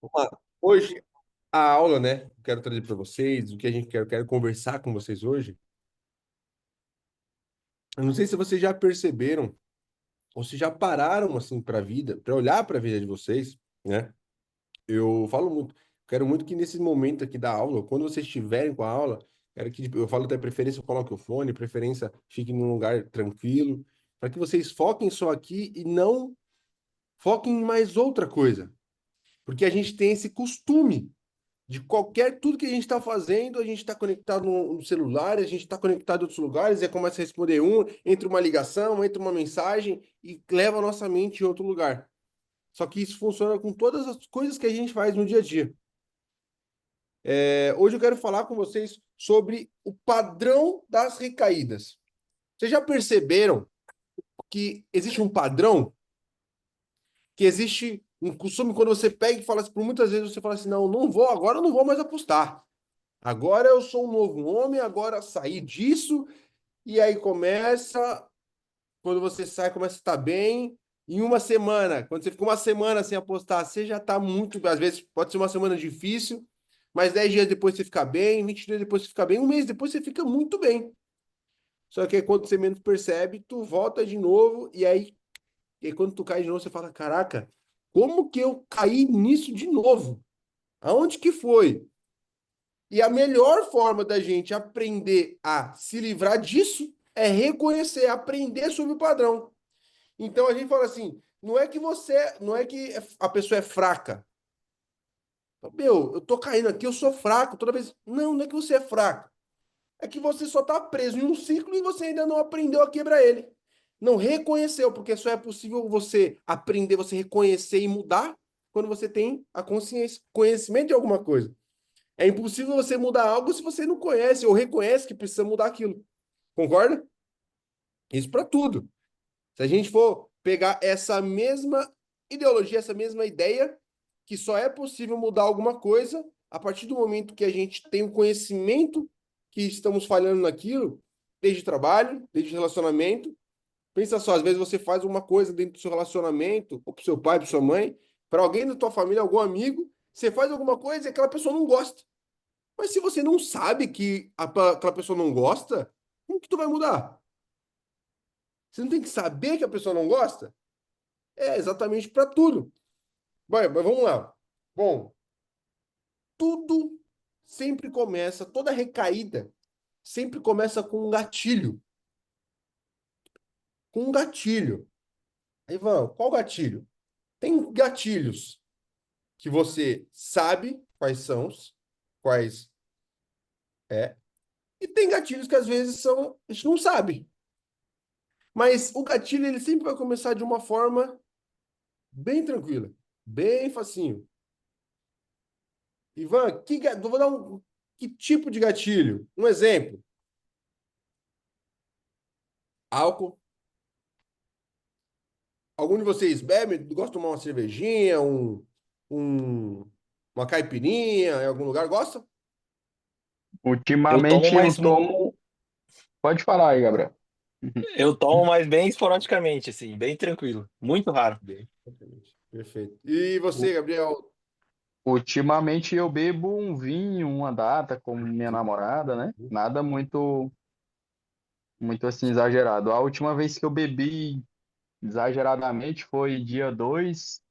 Vamos lá. Hoje, a aula, né? Quero trazer para vocês, o que a gente quer conversar com vocês hoje. Eu não sei se vocês já perceberam, ou se já pararam assim para a vida, para olhar para a vida de vocês, né? Eu falo muito, quero muito que nesse momento aqui da aula, quando vocês estiverem com a aula, quero que eu falo até preferência, coloque o fone, preferência, fique num lugar tranquilo, para que vocês foquem só aqui e não foquem em mais outra coisa. Porque a gente tem esse costume de qualquer, tudo que a gente está fazendo, a gente está conectado no celular, a gente está conectado em outros lugares, e aí começa a responder entre uma ligação, entre uma mensagem, e leva a nossa mente em outro lugar. Só que isso funciona com todas as coisas que a gente faz no dia a dia. Hoje eu quero falar com vocês sobre o padrão das recaídas. Vocês já perceberam que existe um padrão? Que existe um costume quando você pega e fala assim, por muitas vezes você fala assim, não, não vou, agora eu não vou mais apostar. Agora eu sou um novo homem, agora saí disso, e aí começa, quando você sai, começa a estar bem. Em uma semana, quando você fica uma semana sem apostar, você já está muito, às vezes pode ser uma semana difícil, mas 10 dias depois você fica bem, 20 dias depois você fica bem, um mês depois você fica muito bem. Só que aí, quando você menos percebe, tu volta de novo, e aí quando tu cai de novo, você fala, caraca, como que eu caí nisso de novo? Aonde que foi? E a melhor forma da gente aprender a se livrar disso é reconhecer, aprender sobre o padrão. Então a gente fala assim, não é que a pessoa é fraca. Meu, eu tô caindo aqui, eu sou fraco toda vez. Não, não é que você é fraco. É que você só tá preso em um ciclo e você ainda não aprendeu a quebrar ele. Não reconheceu, porque só é possível você aprender, você reconhecer e mudar quando você tem a consciência, conhecimento de alguma coisa. É impossível você mudar algo se você não conhece ou reconhece que precisa mudar aquilo. Concorda? Isso para tudo. Se a gente for pegar essa mesma ideologia, essa mesma ideia, que só é possível mudar alguma coisa a partir do momento que a gente tem o conhecimento que estamos falhando naquilo, desde trabalho, desde relacionamento. Pensa só, às vezes você faz uma coisa dentro do seu relacionamento, ou pro seu pai, para sua mãe, para alguém da tua família, algum amigo, você faz alguma coisa e aquela pessoa não gosta. Mas se você não sabe que aquela pessoa não gosta, como que tu vai mudar? Você não tem que saber que a pessoa não gosta? É exatamente para tudo. Vai, mas vamos lá. Bom, tudo sempre começa, toda recaída sempre começa com um gatilho. Com um gatilho. Aí, Ivan, qual gatilho? Tem gatilhos que você sabe quais são, quais é, e tem gatilhos que às vezes são, a gente não sabe. Mas o gatilho ele sempre vai começar de uma forma bem tranquila, bem facinho. Ivan, vou dar que tipo de gatilho? Um exemplo: álcool. Algum de vocês bebe, gosta de tomar uma cervejinha, um- uma caipirinha em algum lugar? Gosta? Eu tomo Ou mais não eu gosta muito? tomo. Pode falar aí, Gabriel. Eu tomo, mas bem esporadicamente, assim, bem tranquilo. Muito raro. Bem, exatamente. Perfeito. E U- você, Gabriel? Ultimamente eu bebo um vinho, uma data com minha namorada, né? Nada muito assim exagerado. A última vez que eu bebi exageradamente foi dia 2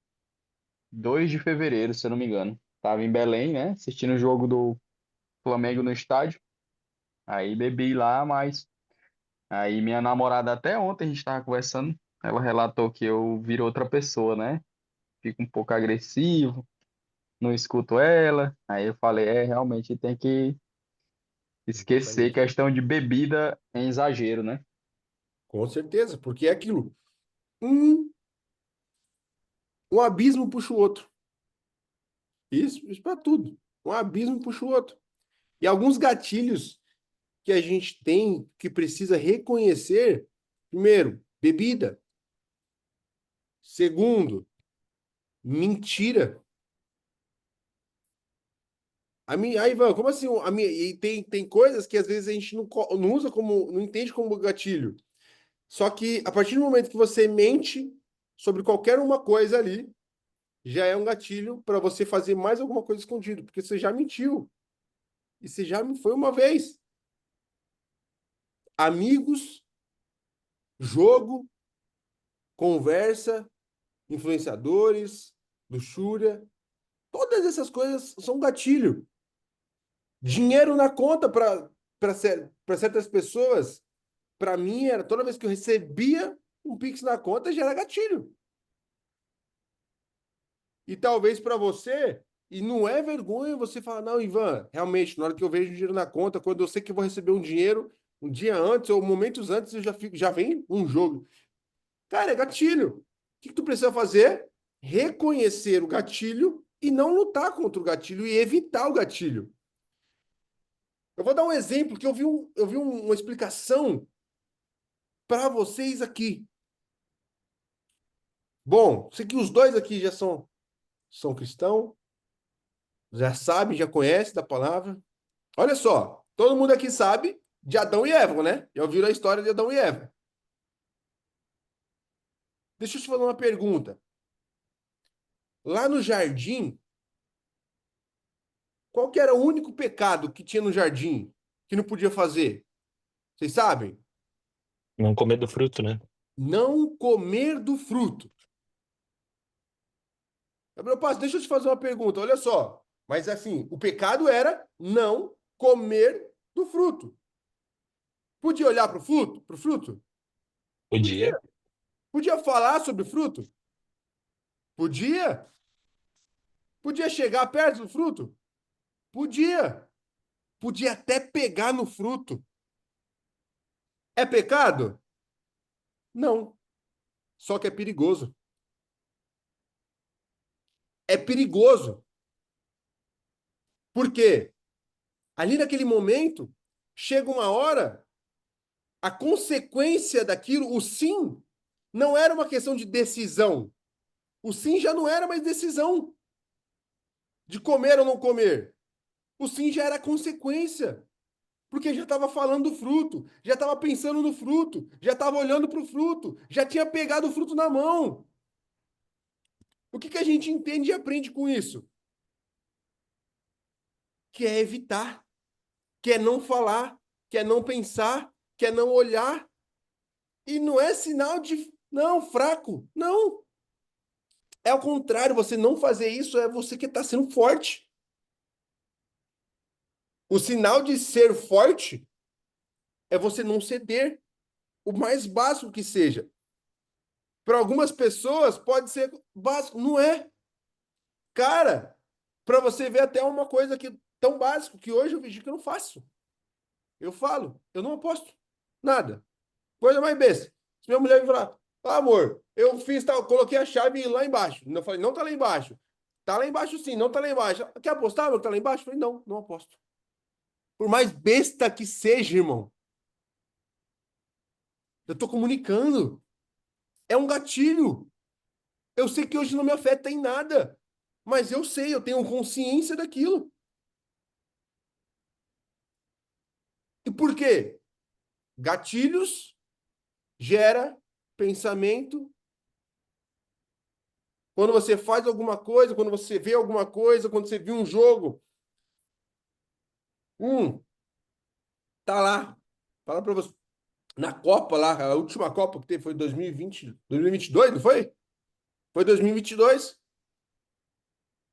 de fevereiro, se eu não me engano. Tava em Belém, né? Assistindo o jogo do Flamengo no estádio. Aí bebi lá, mas aí minha namorada até ontem a gente tava conversando, ela relatou que eu viro outra pessoa, né? Fico um pouco agressivo, não escuto ela. Aí eu falei, realmente tem que esquecer Exatamente. questão de bebida em exagero, né? Com certeza, porque é aquilo. Um, um abismo puxa o outro. Isso para tudo. Um abismo puxa o outro. E alguns gatilhos que a gente tem que precisa reconhecer: primeiro, bebida. Segundo, mentira. Aí, Ivan, como assim? E tem coisas que às vezes a gente não usa como, não entende como gatilho. Só que a partir do momento que você mente sobre qualquer uma coisa ali, já é um gatilho para você fazer mais alguma coisa escondido, porque você já mentiu. E você já me foi uma vez. Amigos, jogo, conversa, influenciadores, luxúria, todas essas coisas são gatilho. Dinheiro na conta para certas pessoas, para mim era toda vez que eu recebia um Pix na conta já era gatilho. E talvez para você, e não é vergonha você falar, não, Ivan, realmente, na hora que eu vejo dinheiro na conta, quando eu sei que eu vou receber um dinheiro um dia antes ou momentos antes, eu já fico, já vem um jogo. Cara, é gatilho. O que tu precisa fazer? Reconhecer o gatilho e não lutar contra o gatilho e evitar o gatilho. Eu vou dar um exemplo que eu vi uma explicação para vocês aqui. Bom, sei que os dois aqui já são cristãos, já sabem, já conhecem da palavra. Olha só, todo mundo aqui sabe de Adão e Eva, né? Já ouviram a história de Adão e Eva. Deixa eu te fazer uma pergunta. Lá no jardim, qual que era o único pecado que tinha no jardim que não podia fazer? Vocês sabem? Não comer do fruto, né? Não comer do fruto. Gabriel Passo, deixa eu te fazer uma pergunta, olha só. Mas assim, o pecado era não comer do fruto. Podia olhar para o fruto? Pro fruto? Podia. Podia. Podia falar sobre o fruto? Podia. Podia chegar perto do fruto? Podia. Podia até pegar no fruto. É pecado? Não. Só que é perigoso. É perigoso. Por quê? Ali naquele momento, chega uma hora, a consequência daquilo, o sim, não era uma questão de decisão. O sim já não era mais decisão de comer ou não comer. O sim já era consequência. Porque já estava falando do fruto, já estava pensando no fruto, já estava olhando para o fruto, já tinha pegado o fruto na mão. O que a gente entende e aprende com isso? Que é evitar, que é não falar, que é não pensar, que é não olhar. E não é sinal de, não, fraco. Não. É ao contrário, você não fazer isso é você que está sendo forte. O sinal de ser forte é você não ceder, o mais básico que seja. Para algumas pessoas pode ser básico, não é. Cara, para você ver até uma coisa que tão básico que hoje eu vejo que eu não faço. Eu falo, eu não aposto nada. Coisa mais besta. Se minha mulher me falar, ah, amor, eu fiz tal, coloquei a chave lá embaixo. Eu falei, não tá lá embaixo. Tá lá embaixo sim, não tá lá embaixo. Quer apostar, meu, que tá lá embaixo? Eu falei, não, não aposto. Por mais besta que seja, irmão, eu tô comunicando. É um gatilho. Eu sei que hoje não me afeta em nada, mas eu sei, eu tenho consciência daquilo. E por quê? Gatilhos gera pensamento. Quando você faz alguma coisa, quando você vê alguma coisa, quando você viu um jogo, tá lá. Fala para você. Na Copa lá, a última Copa que teve foi 2020, 2022, não foi? Foi 2022.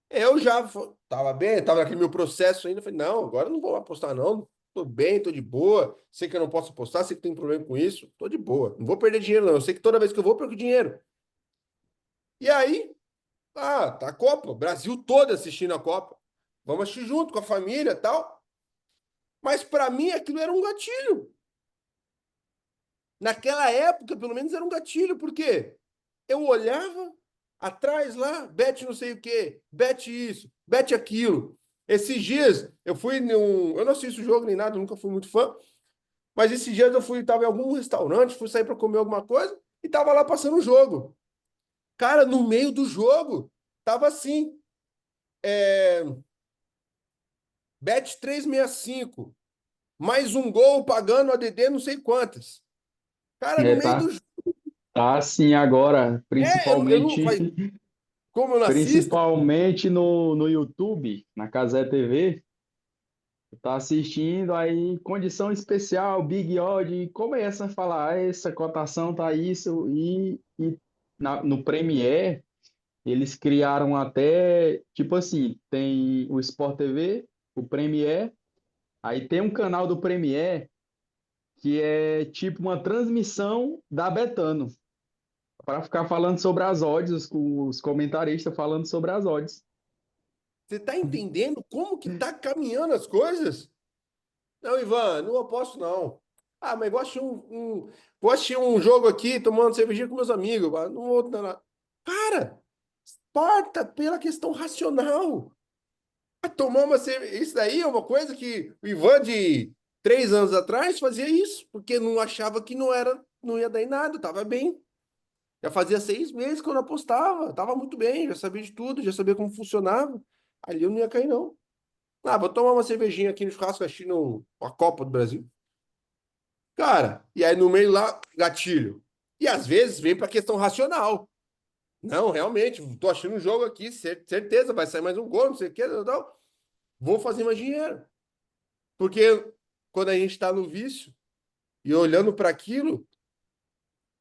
Eu já tava bem, tava naquele meu processo ainda. Falei, não, agora não vou apostar, não. Tô bem, tô de boa. Sei que eu não posso apostar, sei que tem problema com isso. Tô de boa. Não vou perder dinheiro, não. Eu sei que toda vez que eu vou, eu perco dinheiro. E aí, tá a Copa, o Brasil todo assistindo a Copa. Vamos assistir junto com a família e tal. Mas para mim aquilo era um gatilho. Naquela época, pelo menos, era um gatilho, porque eu olhava atrás lá, bet não sei o quê, bet isso, bet aquilo. Esses dias eu fui num. Eu não assisto jogo nem nada, nunca fui muito fã, mas esses dias eu fui, tava em algum restaurante, fui sair para comer alguma coisa e tava lá passando o jogo. Cara, no meio do jogo, tava assim, bet 365 mais um gol pagando ADD não sei quantas. Cara, no É, meio do tá assim agora, eu não. principalmente. Como eu não assisto, Principalmente no YouTube, na Cazé TV, tá assistindo aí, condição especial, Big Odd, e começa a falar, essa cotação tá isso, no Premiere, eles criaram até, tipo assim, tem o Sport TV, o Premiere, aí tem um canal do Premiere que é tipo uma transmissão da Betano, para ficar falando sobre as odds, os comentaristas falando sobre as odds. você tá entendendo como que tá caminhando as coisas? Não, Ivan, não aposto não. Ah, mas vou assistir um jogo aqui, tomando cervejinha com meus amigos. Não vou, não. Cara, parta pela questão racional. Tomar uma cerveja. Isso daí é uma coisa que o Ivan de 3 anos atrás fazia isso, porque não achava que não ia dar em nada, tava bem. Já fazia 6 meses que eu não apostava, tava muito bem, já sabia de tudo, já sabia como funcionava. Ali eu não ia cair, não. Ah, vou tomar uma cervejinha aqui no churrasco assistindo a Copa do Brasil. Cara, e aí no meio lá, gatilho. E às vezes vem pra questão racional. Não, realmente, tô achando um jogo aqui, certeza, vai sair mais um gol, não sei o que, não. Vou fazer mais dinheiro. Porque quando a gente está no vício e olhando para aquilo,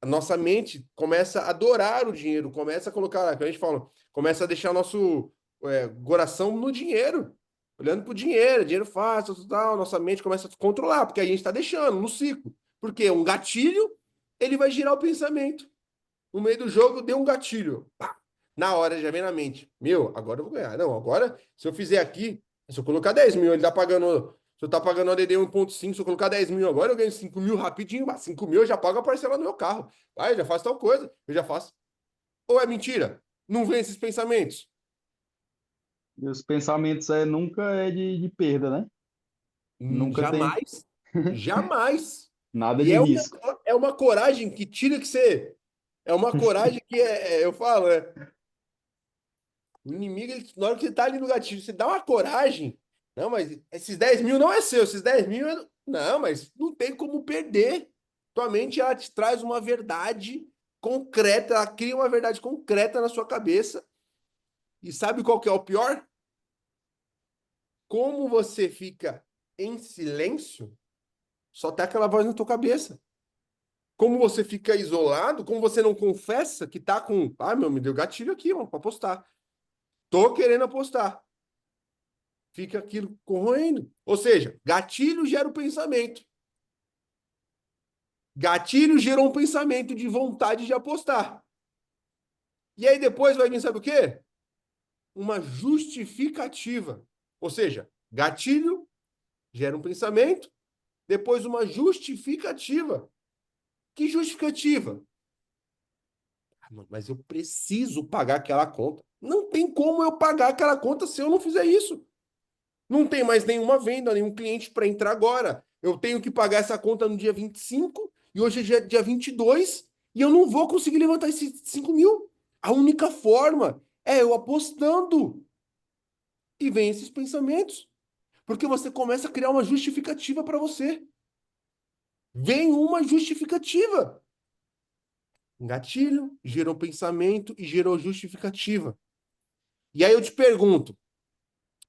a nossa mente começa a adorar o dinheiro, começa a colocar, a gente fala, começa a deixar nosso coração no dinheiro, olhando para o dinheiro, dinheiro fácil, tal, nossa mente começa a controlar, porque a gente está deixando no ciclo. Porque um gatilho, ele vai girar o pensamento. No meio do jogo, deu um gatilho. Pá! Na hora já vem na mente. Meu, agora eu vou ganhar. Não, agora, se eu fizer aqui, se eu colocar 10 mil, ele tá pagando. Se eu tá pagando ADD 1,5, se eu colocar 10 mil agora, eu ganho 5 mil rapidinho. 5 mil eu já pago a parcela do meu carro. Vai, eu já faço tal coisa, eu já faço. Ou é mentira? Não vem esses pensamentos? E os pensamentos nunca é de perda, né? Nunca tem Jamais. Jamais. nada E de risco. é uma coragem que tira que você. É uma coragem que eu falo, né? O inimigo, na hora que você tá ali no gatilho, você dá uma coragem. Não, mas esses 10 mil não é seu, esses 10 mil é... Não, mas não tem como perder. Tua mente, ela te traz uma verdade concreta, ela cria uma verdade concreta na sua cabeça. E sabe qual que é o pior? Como você fica em silêncio, só tem aquela voz na tua cabeça. Como você fica isolado, como você não confessa que tá com... Ah, meu, me deu gatilho aqui, mano, pra apostar. Tô querendo apostar. Fica aquilo corroendo. Ou seja, gatilho gera o pensamento. Gatilho gerou um pensamento de vontade de apostar. E aí depois vai vir, sabe o quê? Uma justificativa. Ou seja, gatilho gera um pensamento, depois uma justificativa. Que justificativa? Ah, mas eu preciso pagar aquela conta. Não tem como eu pagar aquela conta se eu não fizer isso. Não tem mais nenhuma venda, nenhum cliente para entrar agora. Eu tenho que pagar essa conta no dia 25 e hoje é dia 22 e eu não vou conseguir levantar esses 5 mil. A única forma é eu apostando. E vem esses pensamentos. Porque você começa a criar uma justificativa para você. Vem uma justificativa. Um gatilho gerou pensamento e gerou justificativa. E aí eu te pergunto,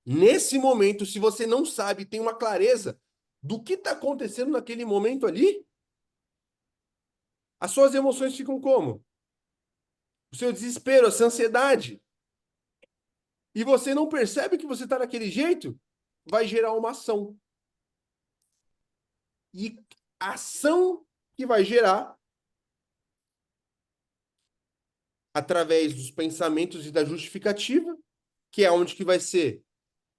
nesse momento, se você não sabe, tem uma clareza do que está acontecendo naquele momento ali, as suas emoções ficam como? O seu desespero, a sua ansiedade. E você não percebe que você está naquele jeito, vai gerar uma ação. E a ação que vai gerar, através dos pensamentos e da justificativa, que é onde que vai ser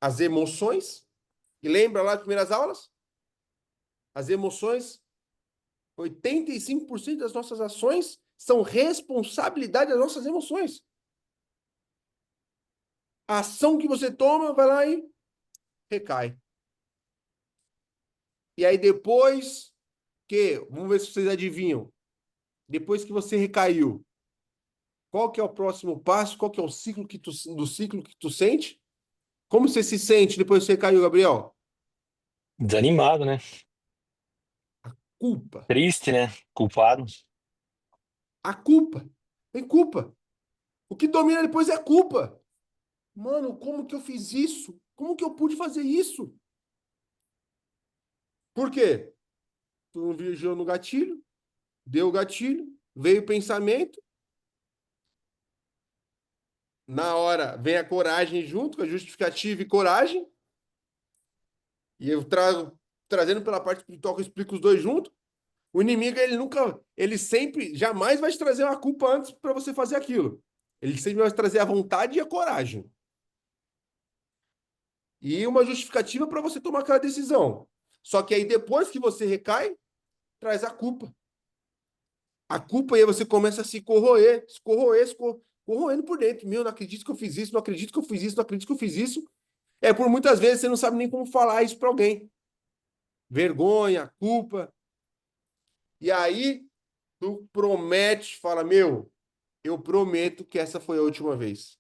as emoções. E lembra lá das primeiras aulas? As emoções, 85% das nossas ações são responsabilidade das nossas emoções. A ação que você toma, vai lá e recai. E aí depois vamos ver se vocês adivinham, depois que você recaiu, qual que é o próximo passo? Qual que é o ciclo do ciclo que tu sente? Como você se sente depois que você caiu, Gabriel? Desanimado, né? Culpa. Triste, né? Culpado. A culpa. Tem culpa. O que domina depois é a culpa. Mano, como que eu fiz isso? Como que eu pude fazer isso? Por quê? Tu não viajou no gatilho, deu o gatilho, veio o pensamento, na hora vem a coragem junto, com a justificativa e coragem, e eu trago, trazendo pela parte espiritual que eu explico os dois juntos. O inimigo, ele nunca, ele sempre, jamais vai te trazer uma culpa antes para você fazer aquilo. Ele sempre vai te trazer a vontade e a coragem. E uma justificativa para você tomar aquela decisão. Só que aí depois que você recai, traz a culpa. A culpa aí você começa a se corroer, corroendo por dentro. Meu, não acredito que eu fiz isso, não acredito que eu fiz isso, não acredito que eu fiz isso. É por muitas vezes você não sabe nem como falar isso para alguém. Vergonha, culpa. E aí tu promete, fala, meu, eu prometo que essa foi a última vez.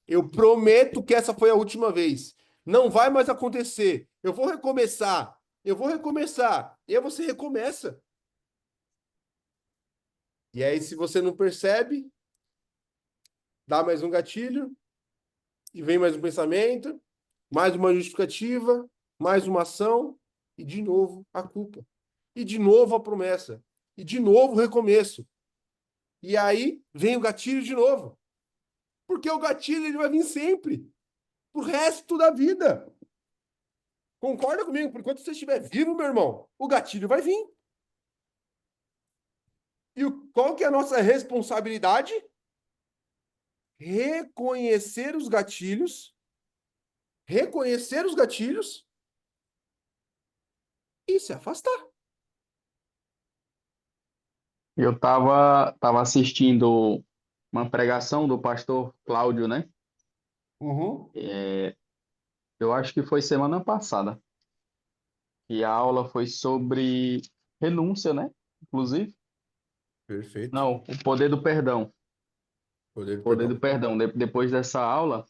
Eu prometo que essa foi a última vez. Não vai mais acontecer. Eu vou recomeçar. Eu vou recomeçar. E aí você recomeça. E aí, se você não percebe, dá mais um gatilho, e vem mais um pensamento, mais uma justificativa, mais uma ação, e de novo a culpa. E de novo a promessa. E de novo o recomeço. E aí vem o gatilho de novo. Porque o gatilho ele vai vir sempre. Pro resto da vida. Concorda comigo? Por enquanto você estiver vivo, meu irmão, o gatilho vai vir. E qual que é a nossa responsabilidade? Reconhecer os gatilhos e se afastar. Eu tava assistindo uma pregação do pastor Cláudio, né? Uhum. Eu acho que foi semana passada. E a aula foi sobre renúncia, né? Inclusive. Perfeito. Não, o poder do perdão. Poder, Poder do perdão. perdão. Depois dessa aula,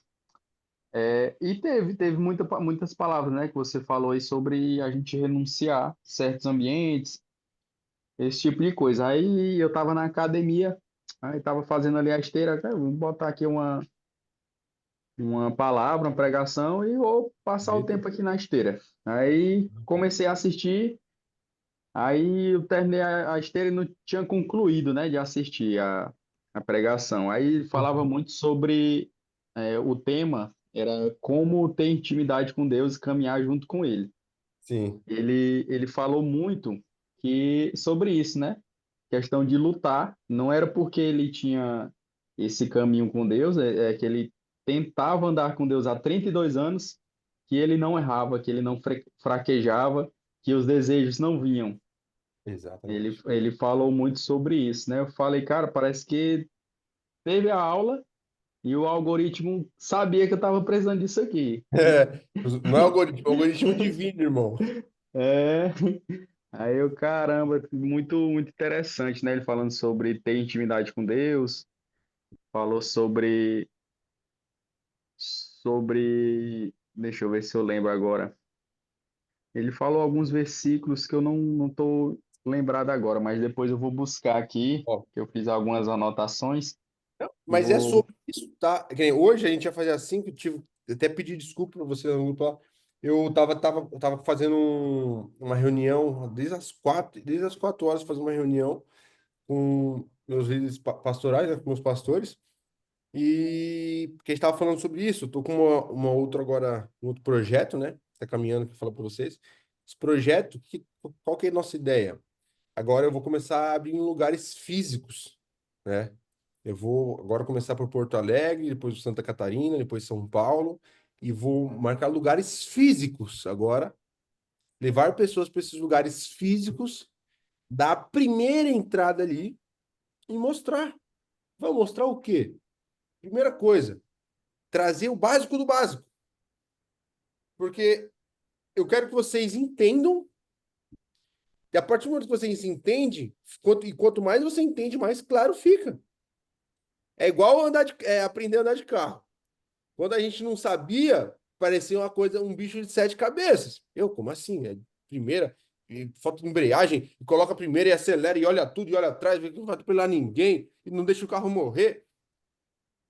e teve muitas palavras, né? Que você falou aí sobre a gente renunciar a certos ambientes, esse tipo de coisa. Aí eu tava na academia, aí tava fazendo ali a esteira, vou botar aqui uma palavra, uma pregação e vou passar o Perfeito. tempo aqui na esteira. Aí comecei a assistir. Aí eu terminei a esteira e não tinha concluído, né, de assistir a pregação. Aí falava Uhum. muito sobre o tema era como ter intimidade com Deus e caminhar junto com Ele. Sim, Ele falou muito que sobre isso, né? Questão de lutar. Não era porque ele tinha esse caminho com Deus, é que ele tentava andar com Deus há 32 anos, que ele não errava, que ele não fraquejava, que os desejos não vinham. exatamente. Ele falou muito sobre isso, né? Eu falei, cara, parece que teve a aula e o algoritmo sabia que eu estava precisando disso aqui. É, não é algoritmo, é algoritmo divino, irmão. É, aí eu, caramba, muito interessante, né? Ele falando sobre ter intimidade com Deus, falou deixa eu ver se eu lembro agora. Ele falou alguns versículos que eu não tô lembrado agora, mas depois eu vou buscar aqui, Ó, que eu fiz algumas anotações e mas é vou. sobre isso, tá? Que nem hoje a gente ia fazer assim, que eu tive até pedir desculpa para você no grupo lá. Eu tava fazendo uma reunião desde as 4 horas fazendo uma reunião com meus líderes pastorais, né, com meus pastores, e que a gente estava falando sobre isso. Eu tô com uma outra agora, um outro projeto, né? Tá caminhando, que eu falo para vocês. Esse projeto, qual que é a nossa ideia? Agora eu vou começar a abrir em lugares físicos, né? Eu vou agora começar por Porto Alegre, depois Santa Catarina, depois São Paulo, e vou marcar lugares físicos agora, levar pessoas para esses lugares físicos, dar a primeira entrada ali e mostrar. Vamos mostrar o quê? Primeira coisa, trazer o básico do básico, porque eu quero que vocês entendam, e a partir do momento que vocês entendem, quanto mais você entende, mais claro fica. É igual aprender a andar de carro. Quando a gente não sabia, parecia uma coisa, um bicho de 7 cabeças. Como assim? Primeira, e falta de embreagem, e coloca a primeira e acelera, e olha tudo, e olha atrás, vê que não vai atropelar ninguém, e não deixa o carro morrer.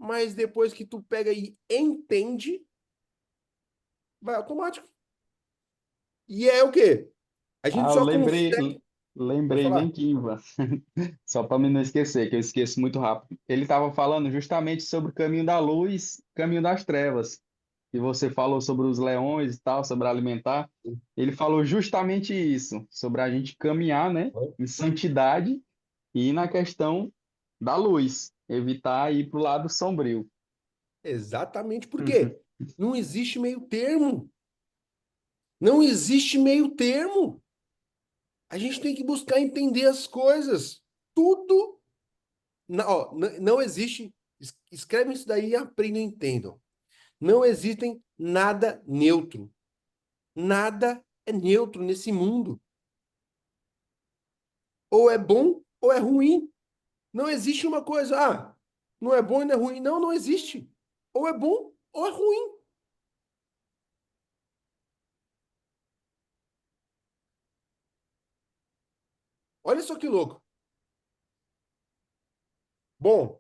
mas depois que tu pega e entende, vai automático. E é o quê? A gente Ah, eu só consegue. Pode lembrei bem falar. que, Ivan, só para me não esquecer, que eu esqueço muito rápido. Ele estava falando justamente sobre o caminho da luz, caminho das trevas. E você falou sobre os leões e tal, sobre alimentar. Ele falou justamente isso, sobre a gente caminhar, né, em santidade e na questão da luz, evitar ir para o lado sombrio. Exatamente. Por quê? Não existe meio termo. Não existe meio termo. A gente tem que buscar entender as coisas. Tudo. Não existe. Escrevem isso daí e aprendam e entendam. Não existem nada neutro. Nada é neutro nesse mundo. Ou é bom ou é ruim. Não existe uma coisa, não é bom e não é ruim. Não, não existe. Ou é bom ou é ruim. Olha só que louco. Bom,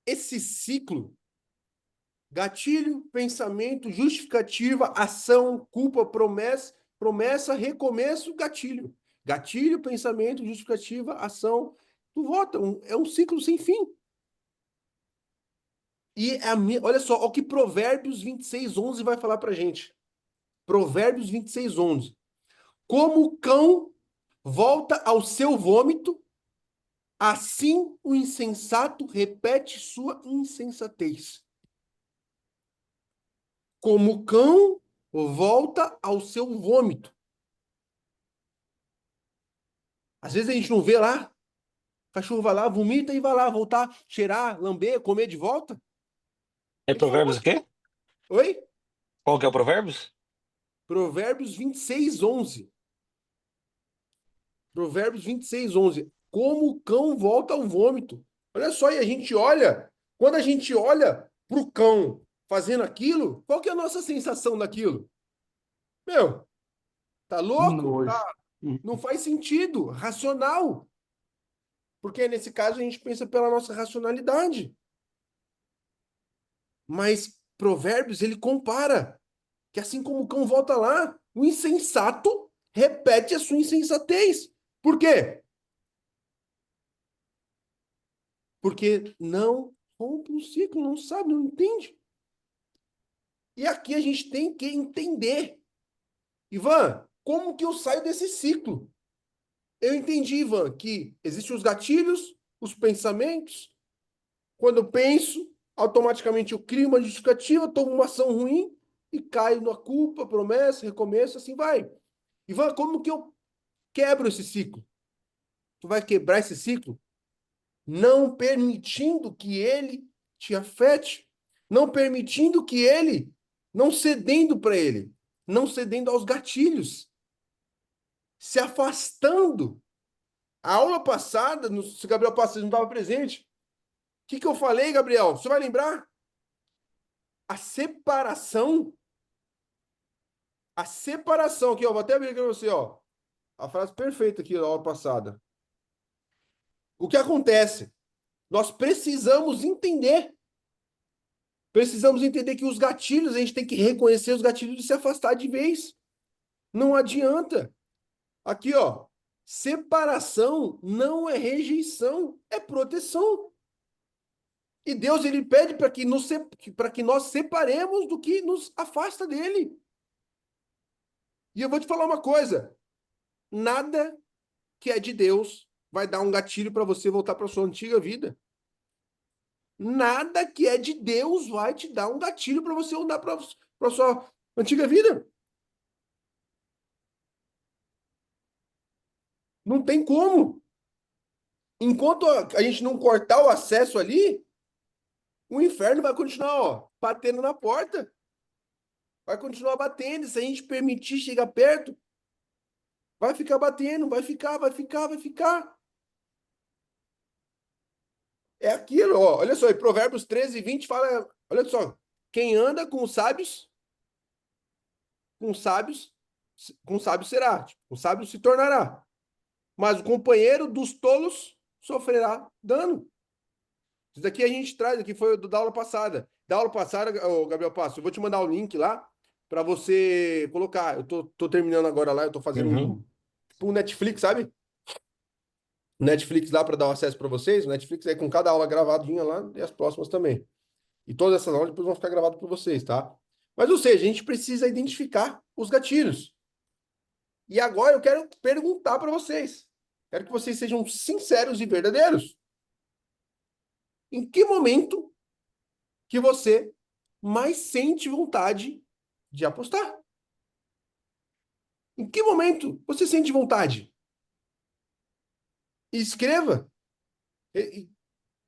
esse ciclo, gatilho, pensamento, justificativa, ação, culpa, promessa, recomeço, gatilho. Gatilho, pensamento, justificativa, ação. Tu volta, é um ciclo sem fim. E olha só, o que Provérbios 26:11 vai falar pra gente. Provérbios 26:11. Como o cão volta ao seu vômito, assim o insensato repete sua insensatez. Como o cão volta ao seu vômito. Às vezes a gente não vê lá, o cachorro vai lá, vomita e vai lá, voltar, cheirar, lamber, comer de volta. É Ele fala, Provérbios o poxa, quê? oi? Qual que é o Provérbios? Provérbios 26:11. Provérbios 26:11. Como o cão volta ao vômito. Olha só, e a gente olha, quando a gente olha para o cão fazendo aquilo, qual que é a nossa sensação daquilo? Meu, tá louco? Nojo. Não faz sentido, racional. Porque nesse caso a gente pensa pela nossa racionalidade. Mas Provérbios, ele compara que assim como o cão volta lá, o insensato repete a sua insensatez. Por quê? Porque não rompe um ciclo, não sabe, não entende. E aqui a gente tem que entender. Ivan, como que eu saio desse ciclo? Eu entendi, Ivan, que existem os gatilhos, os pensamentos. Quando eu penso, automaticamente eu crio uma justificativa, tomo uma ação ruim e caio na culpa, promessa, recomeço, assim vai. Ivan, como que eu quebro esse ciclo? Tu vai quebrar esse ciclo não permitindo que ele te afete, não permitindo que ele, não cedendo para ele, não cedendo aos gatilhos, se afastando. A aula passada, se Gabriel Passos não estava presente, o que eu falei, Gabriel? Você vai lembrar? A separação, a separação aqui, ó, vou até abrir aqui para você, ó, a frase perfeita aqui da aula passada. O que acontece? Nós precisamos entender que os gatilhos, a gente tem que reconhecer os gatilhos e se afastar de vez. Não adianta. Aqui, ó. Separação não é rejeição, é proteção. E Deus, ele pede para que nós separemos do que nos afasta dele. E eu vou te falar uma coisa: nada que é de Deus vai dar um gatilho para você voltar para sua antiga vida. Nada que é de Deus vai te dar um gatilho para você voltar para sua antiga vida. Não tem como. Enquanto a gente não cortar o acesso ali, o inferno vai continuar, ó, batendo na porta. Vai continuar batendo. Se a gente permitir chegar perto, vai ficar batendo, vai ficar, vai ficar, vai ficar. É aquilo, ó. Olha só, em Provérbios 13:20 fala, olha só, quem anda com sábios, com sábios será, tipo, com sábios se tornará. Mas o companheiro dos tolos sofrerá dano. Isso daqui a gente traz, aqui foi da aula passada. Da aula passada, ô, Gabriel Passo, eu vou te mandar o link lá para você colocar. Eu tô terminando agora lá, eu tô fazendo tipo um Netflix, sabe? Netflix lá para dar o acesso para vocês. O Netflix é com cada aula gravadinha lá e as próximas também. E todas essas aulas depois vão ficar gravadas para vocês, tá? Mas, ou seja, a gente precisa identificar os gatilhos. E agora eu quero perguntar para vocês. Quero que vocês sejam sinceros e verdadeiros. Em que momento que você mais sente vontade de apostar? Em que momento você sente vontade? Escreva.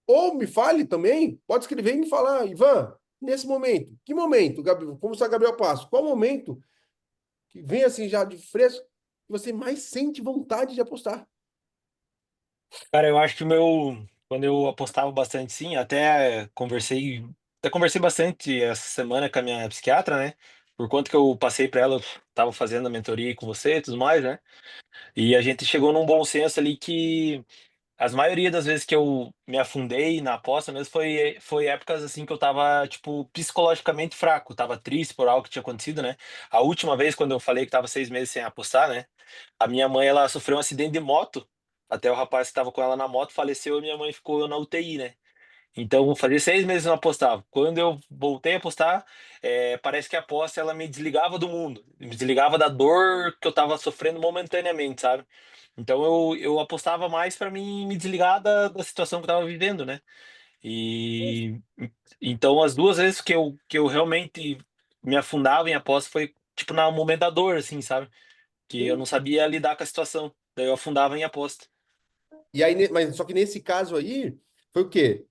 Ou me fale também, pode escrever e me falar, Ivan, nesse momento. Que momento, Gabriel? Como está Gabriel Passo? Qual momento que vem assim já de fresco que você mais sente vontade de apostar? Cara, eu acho que o meu. Quando eu apostava bastante, sim, até conversei bastante essa semana com a minha psiquiatra, né? Por quanto que eu passei pra ela, eu tava fazendo a mentoria com você e tudo mais, né? E a gente chegou num bom senso ali que as maioria das vezes que eu me afundei na aposta mesmo foi épocas assim que eu tava, tipo, psicologicamente fraco, tava triste por algo que tinha acontecido, né? A última vez, quando eu falei que tava 6 meses sem apostar, né? A minha mãe, ela sofreu um acidente de moto. Até o rapaz que tava com ela na moto faleceu e minha mãe ficou na UTI, né? Então, fazia 6 meses que eu não apostava. Quando eu voltei a apostar, parece que a aposta ela me desligava do mundo, me desligava da dor que eu tava sofrendo momentaneamente, sabe? Então, eu apostava mais para mim me desligar da situação que eu tava vivendo, né? E então, as duas vezes que eu realmente me afundava em aposta foi tipo no momento da dor, assim, sabe? Que eu Sim. não sabia lidar com a situação. Daí eu afundava em aposta. E aí, mas só que nesse caso aí, foi o quê?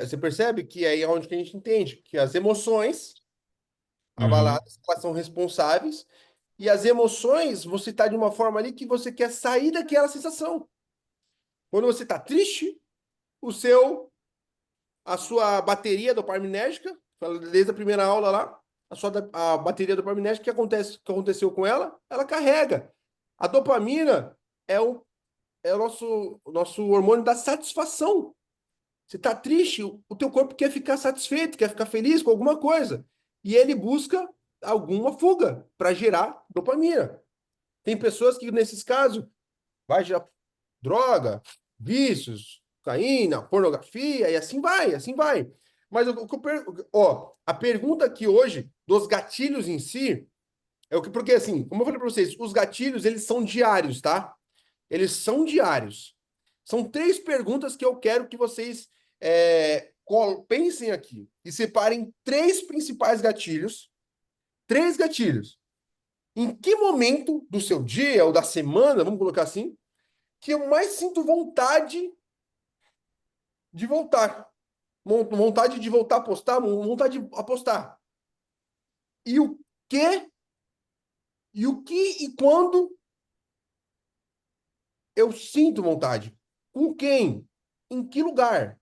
Você percebe que aí é onde que a gente entende que as emoções Uhum. abaladas, elas são responsáveis, e as emoções, você está de uma forma ali que você quer sair daquela sensação. Quando você está triste, o seu, a sua bateria dopaminérgica, desde a primeira aula lá, a bateria dopaminérgica que aconteceu com ela, ela carrega. A dopamina é é o nosso hormônio da satisfação. Você está triste, o teu corpo quer ficar satisfeito, quer ficar feliz com alguma coisa. E ele busca alguma fuga para gerar dopamina. Tem pessoas que, nesses casos, vai gerar droga, vícios, cocaína, pornografia, e assim vai, assim vai. Mas a pergunta aqui hoje dos gatilhos em si é o que, porque assim, como eu falei para vocês, os gatilhos eles são diários, tá? Eles são diários. São três perguntas que eu quero que vocês pensem aqui e separem três principais gatilhos. Três gatilhos. Em que momento do seu dia ou da semana, vamos colocar assim, que eu mais sinto vontade de voltar? Vontade de voltar a apostar, vontade de apostar. E o que, e quando eu sinto vontade? Com quem? Em que lugar?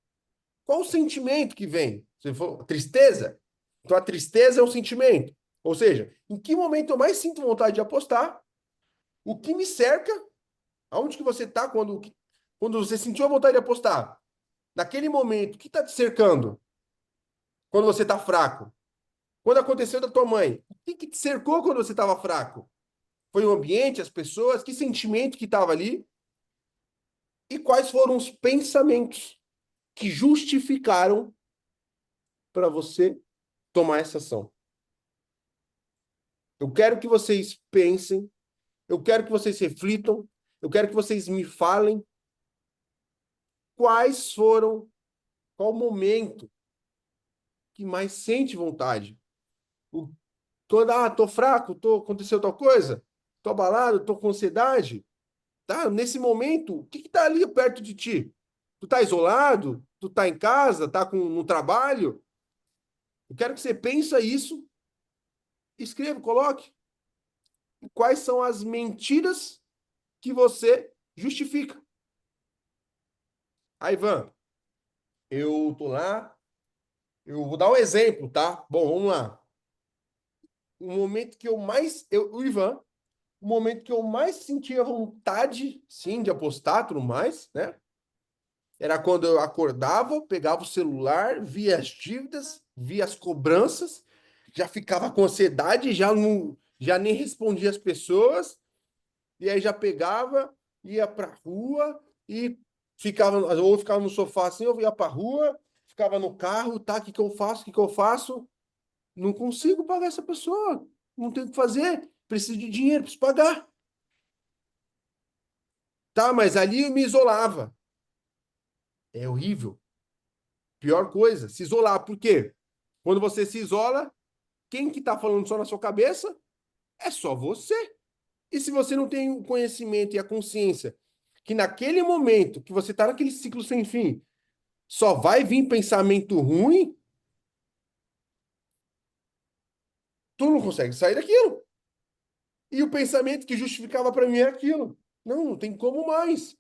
Qual o sentimento que vem? Se for tristeza, então a tristeza é um sentimento. Ou seja, em que momento eu mais sinto vontade de apostar? O que me cerca? Aonde que você está quando você sentiu a vontade de apostar? Naquele momento, o que está te cercando? Quando você está fraco? Quando aconteceu da tua mãe, o que te cercou quando você estava fraco? Foi o ambiente, as pessoas, que sentimento que estava ali? E quais foram os pensamentos que justificaram para você tomar essa ação? Eu quero que vocês pensem, eu quero que vocês reflitam, eu quero que vocês me falem quais foram, qual o momento que mais sente vontade. O, tô fraco, aconteceu tal coisa, tô abalado, tô com ansiedade, tá? Nesse momento, o que que tá ali perto de ti? Tu tá isolado? Tu tá em casa? Tá no trabalho? Eu quero que você pense isso, escreva, coloque. Quais são as mentiras que você justifica? Aí, Ivan, eu tô lá, eu vou dar um exemplo, tá? Bom, vamos lá. O momento que eu mais, o Ivan, o momento que eu mais sentia vontade, sim, de apostar, tudo mais, né? Era quando eu acordava, pegava o celular, via as dívidas, via as cobranças, já ficava com ansiedade, já nem respondia as pessoas, e aí já pegava, ia pra rua e ficava no sofá assim, eu ia pra rua, ficava no carro, tá, o que que eu faço? O que que eu faço? Não consigo pagar essa pessoa, não tenho o que fazer, preciso de dinheiro, preciso pagar. Tá, mas ali eu me isolava. É horrível. Pior coisa, se isolar. Por quê? Quando você se isola, quem que tá falando só na sua cabeça? É só você. E se você não tem o conhecimento e a consciência que naquele momento que você tá naquele ciclo sem fim, só vai vir pensamento ruim, tu não consegue sair daquilo. E o pensamento que justificava para mim é aquilo. Não, não tem como mais.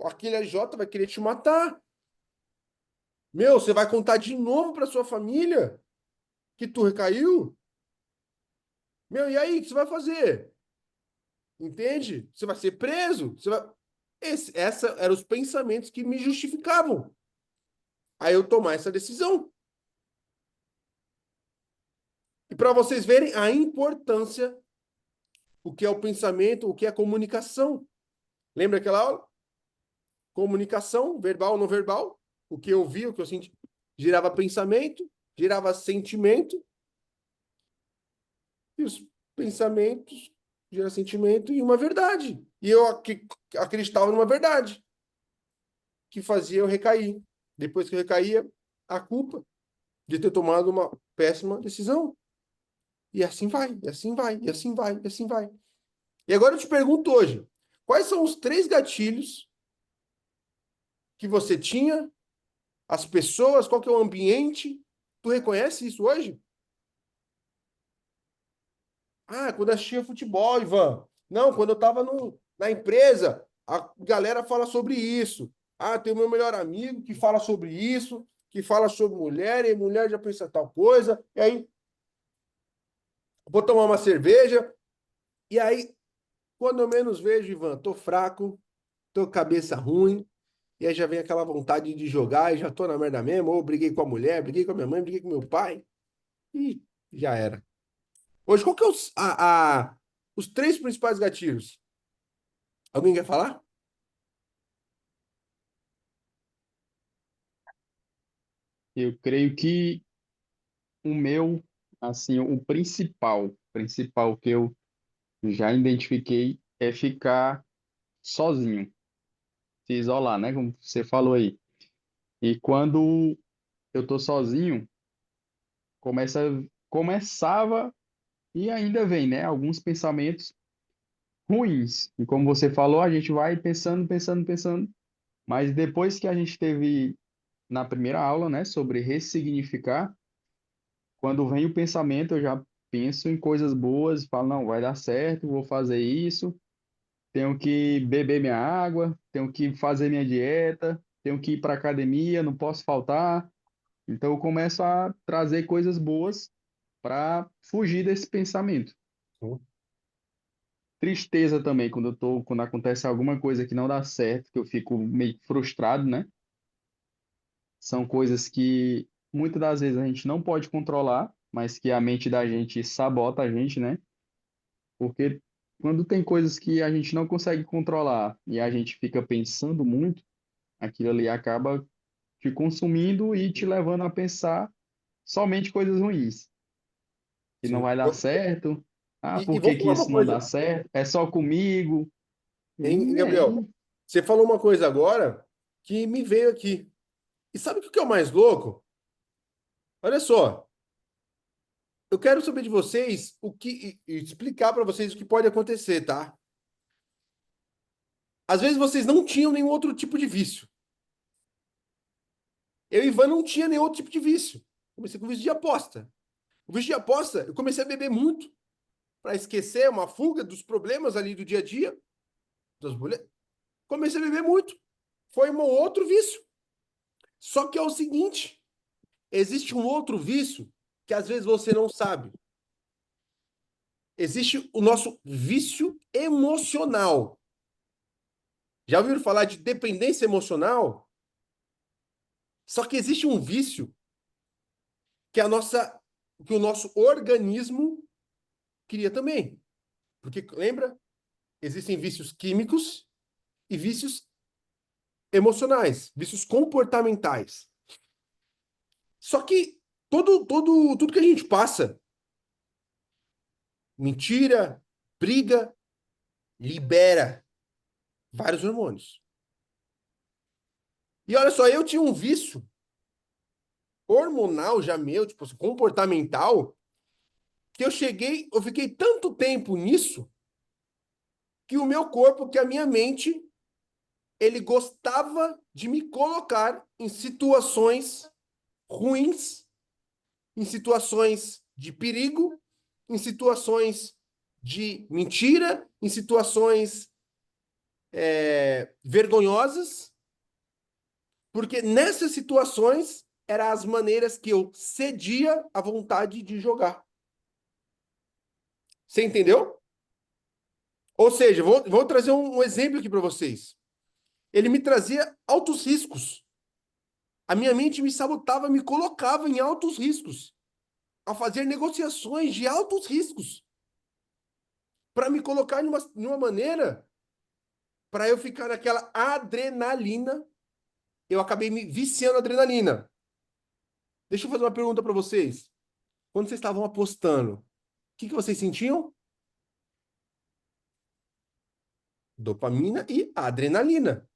Aquele AJ vai querer te matar. Meu, você vai contar de novo para sua família que tu recaiu? Meu, e aí, o que você vai fazer? Entende? Você vai ser preso? Você vai... Essa eram os pensamentos que me justificavam. Aí eu tomar essa decisão. E para vocês verem a importância, o que é o pensamento, o que é a comunicação. Lembra aquela aula? Comunicação, verbal ou não verbal. O que eu vi, o que eu senti. Girava pensamento, girava sentimento. E os pensamentos geram sentimento e uma verdade. E eu acreditava numa verdade que fazia eu recair. Depois que eu recaía, a culpa de ter tomado uma péssima decisão. E assim vai, e assim vai, e assim vai, e assim vai. E agora eu te pergunto hoje, quais são os 3 gatilhos que você tinha, as pessoas, qual que é o ambiente? Tu reconhece isso hoje? Ah, quando eu assistia futebol, Ivan. Não, quando eu estava na empresa, a galera fala sobre isso. Ah, tem o meu melhor amigo que fala sobre isso, que fala sobre mulher, e mulher já pensa tal coisa. E aí, vou tomar uma cerveja. E aí, quando eu menos vejo, Ivan, tô fraco, tô com cabeça ruim. E aí já vem aquela vontade de jogar e já tô na merda mesmo. Ou briguei com a mulher, briguei com a minha mãe, briguei com meu pai. E já era. Hoje, qual que é os 3 principais gatilhos? Alguém quer falar? Eu creio que o meu, assim, o principal que eu já identifiquei é ficar sozinho, se isolar, né? Como você falou aí. E quando eu tô sozinho, começa, começava e ainda vem, né? Alguns pensamentos ruins. E como você falou, a gente vai pensando, pensando, pensando. Mas depois que a gente teve na primeira aula, né, sobre ressignificar, quando vem o pensamento, eu já penso em coisas boas, falo, não, vai dar certo, vou fazer isso, tenho que beber minha água, tenho que fazer minha dieta, tenho que ir para academia, não posso faltar. Então eu começo a trazer coisas boas para fugir desse pensamento. Tristeza também, quando acontece alguma coisa que não dá certo, que eu fico meio frustrado, né? São coisas que muitas das vezes a gente não pode controlar, mas que a mente da gente sabota a gente, né? Porque quando tem coisas que a gente não consegue controlar e a gente fica pensando muito, aquilo ali acaba te consumindo e te levando a pensar somente coisas ruins, que não Sim. vai dar certo. Ah, E por que vou que falar uma isso não dá coisa, certo? É só comigo. hein, É, Gabriel? Você falou uma coisa agora que me veio aqui. E sabe o que é o mais louco? Olha só, eu quero saber de vocês e explicar para vocês o que pode acontecer, tá? Às vezes vocês não tinham nenhum outro tipo de vício. Eu e Ivan não tinha nenhum outro tipo de vício. Comecei com vício de aposta. O vício de aposta, eu comecei a beber muito para esquecer uma fuga dos problemas ali do dia a dia, das mulheres. Comecei a beber muito. Foi um outro vício. Só que é o seguinte, existe um outro vício que às vezes você não sabe. Existe o nosso vício emocional. Já ouviram falar de dependência emocional? Só que existe um vício que que o nosso organismo cria também. Porque, lembra? Existem vícios químicos e vícios emocionais, vícios comportamentais. Só que tudo que a gente passa, mentira, briga, libera vários hormônios. E olha só, eu tinha um vício hormonal já meu, tipo assim, comportamental, que eu fiquei tanto tempo nisso, que o meu corpo, que a minha mente, ele gostava de me colocar em situações ruins, em situações de perigo, em situações de mentira, em situações vergonhosas, porque nessas situações eram as maneiras que eu cedia à vontade de jogar. Você entendeu? Ou seja, vou trazer um exemplo aqui para vocês. Ele me trazia altos riscos. A minha mente me sabotava, me colocava em altos riscos, a fazer negociações de altos riscos, para me colocar numa maneira para eu ficar naquela adrenalina. Eu acabei me viciando na adrenalina. Deixa eu fazer uma pergunta para vocês. Quando vocês estavam apostando, o que vocês sentiam? Dopamina e adrenalina.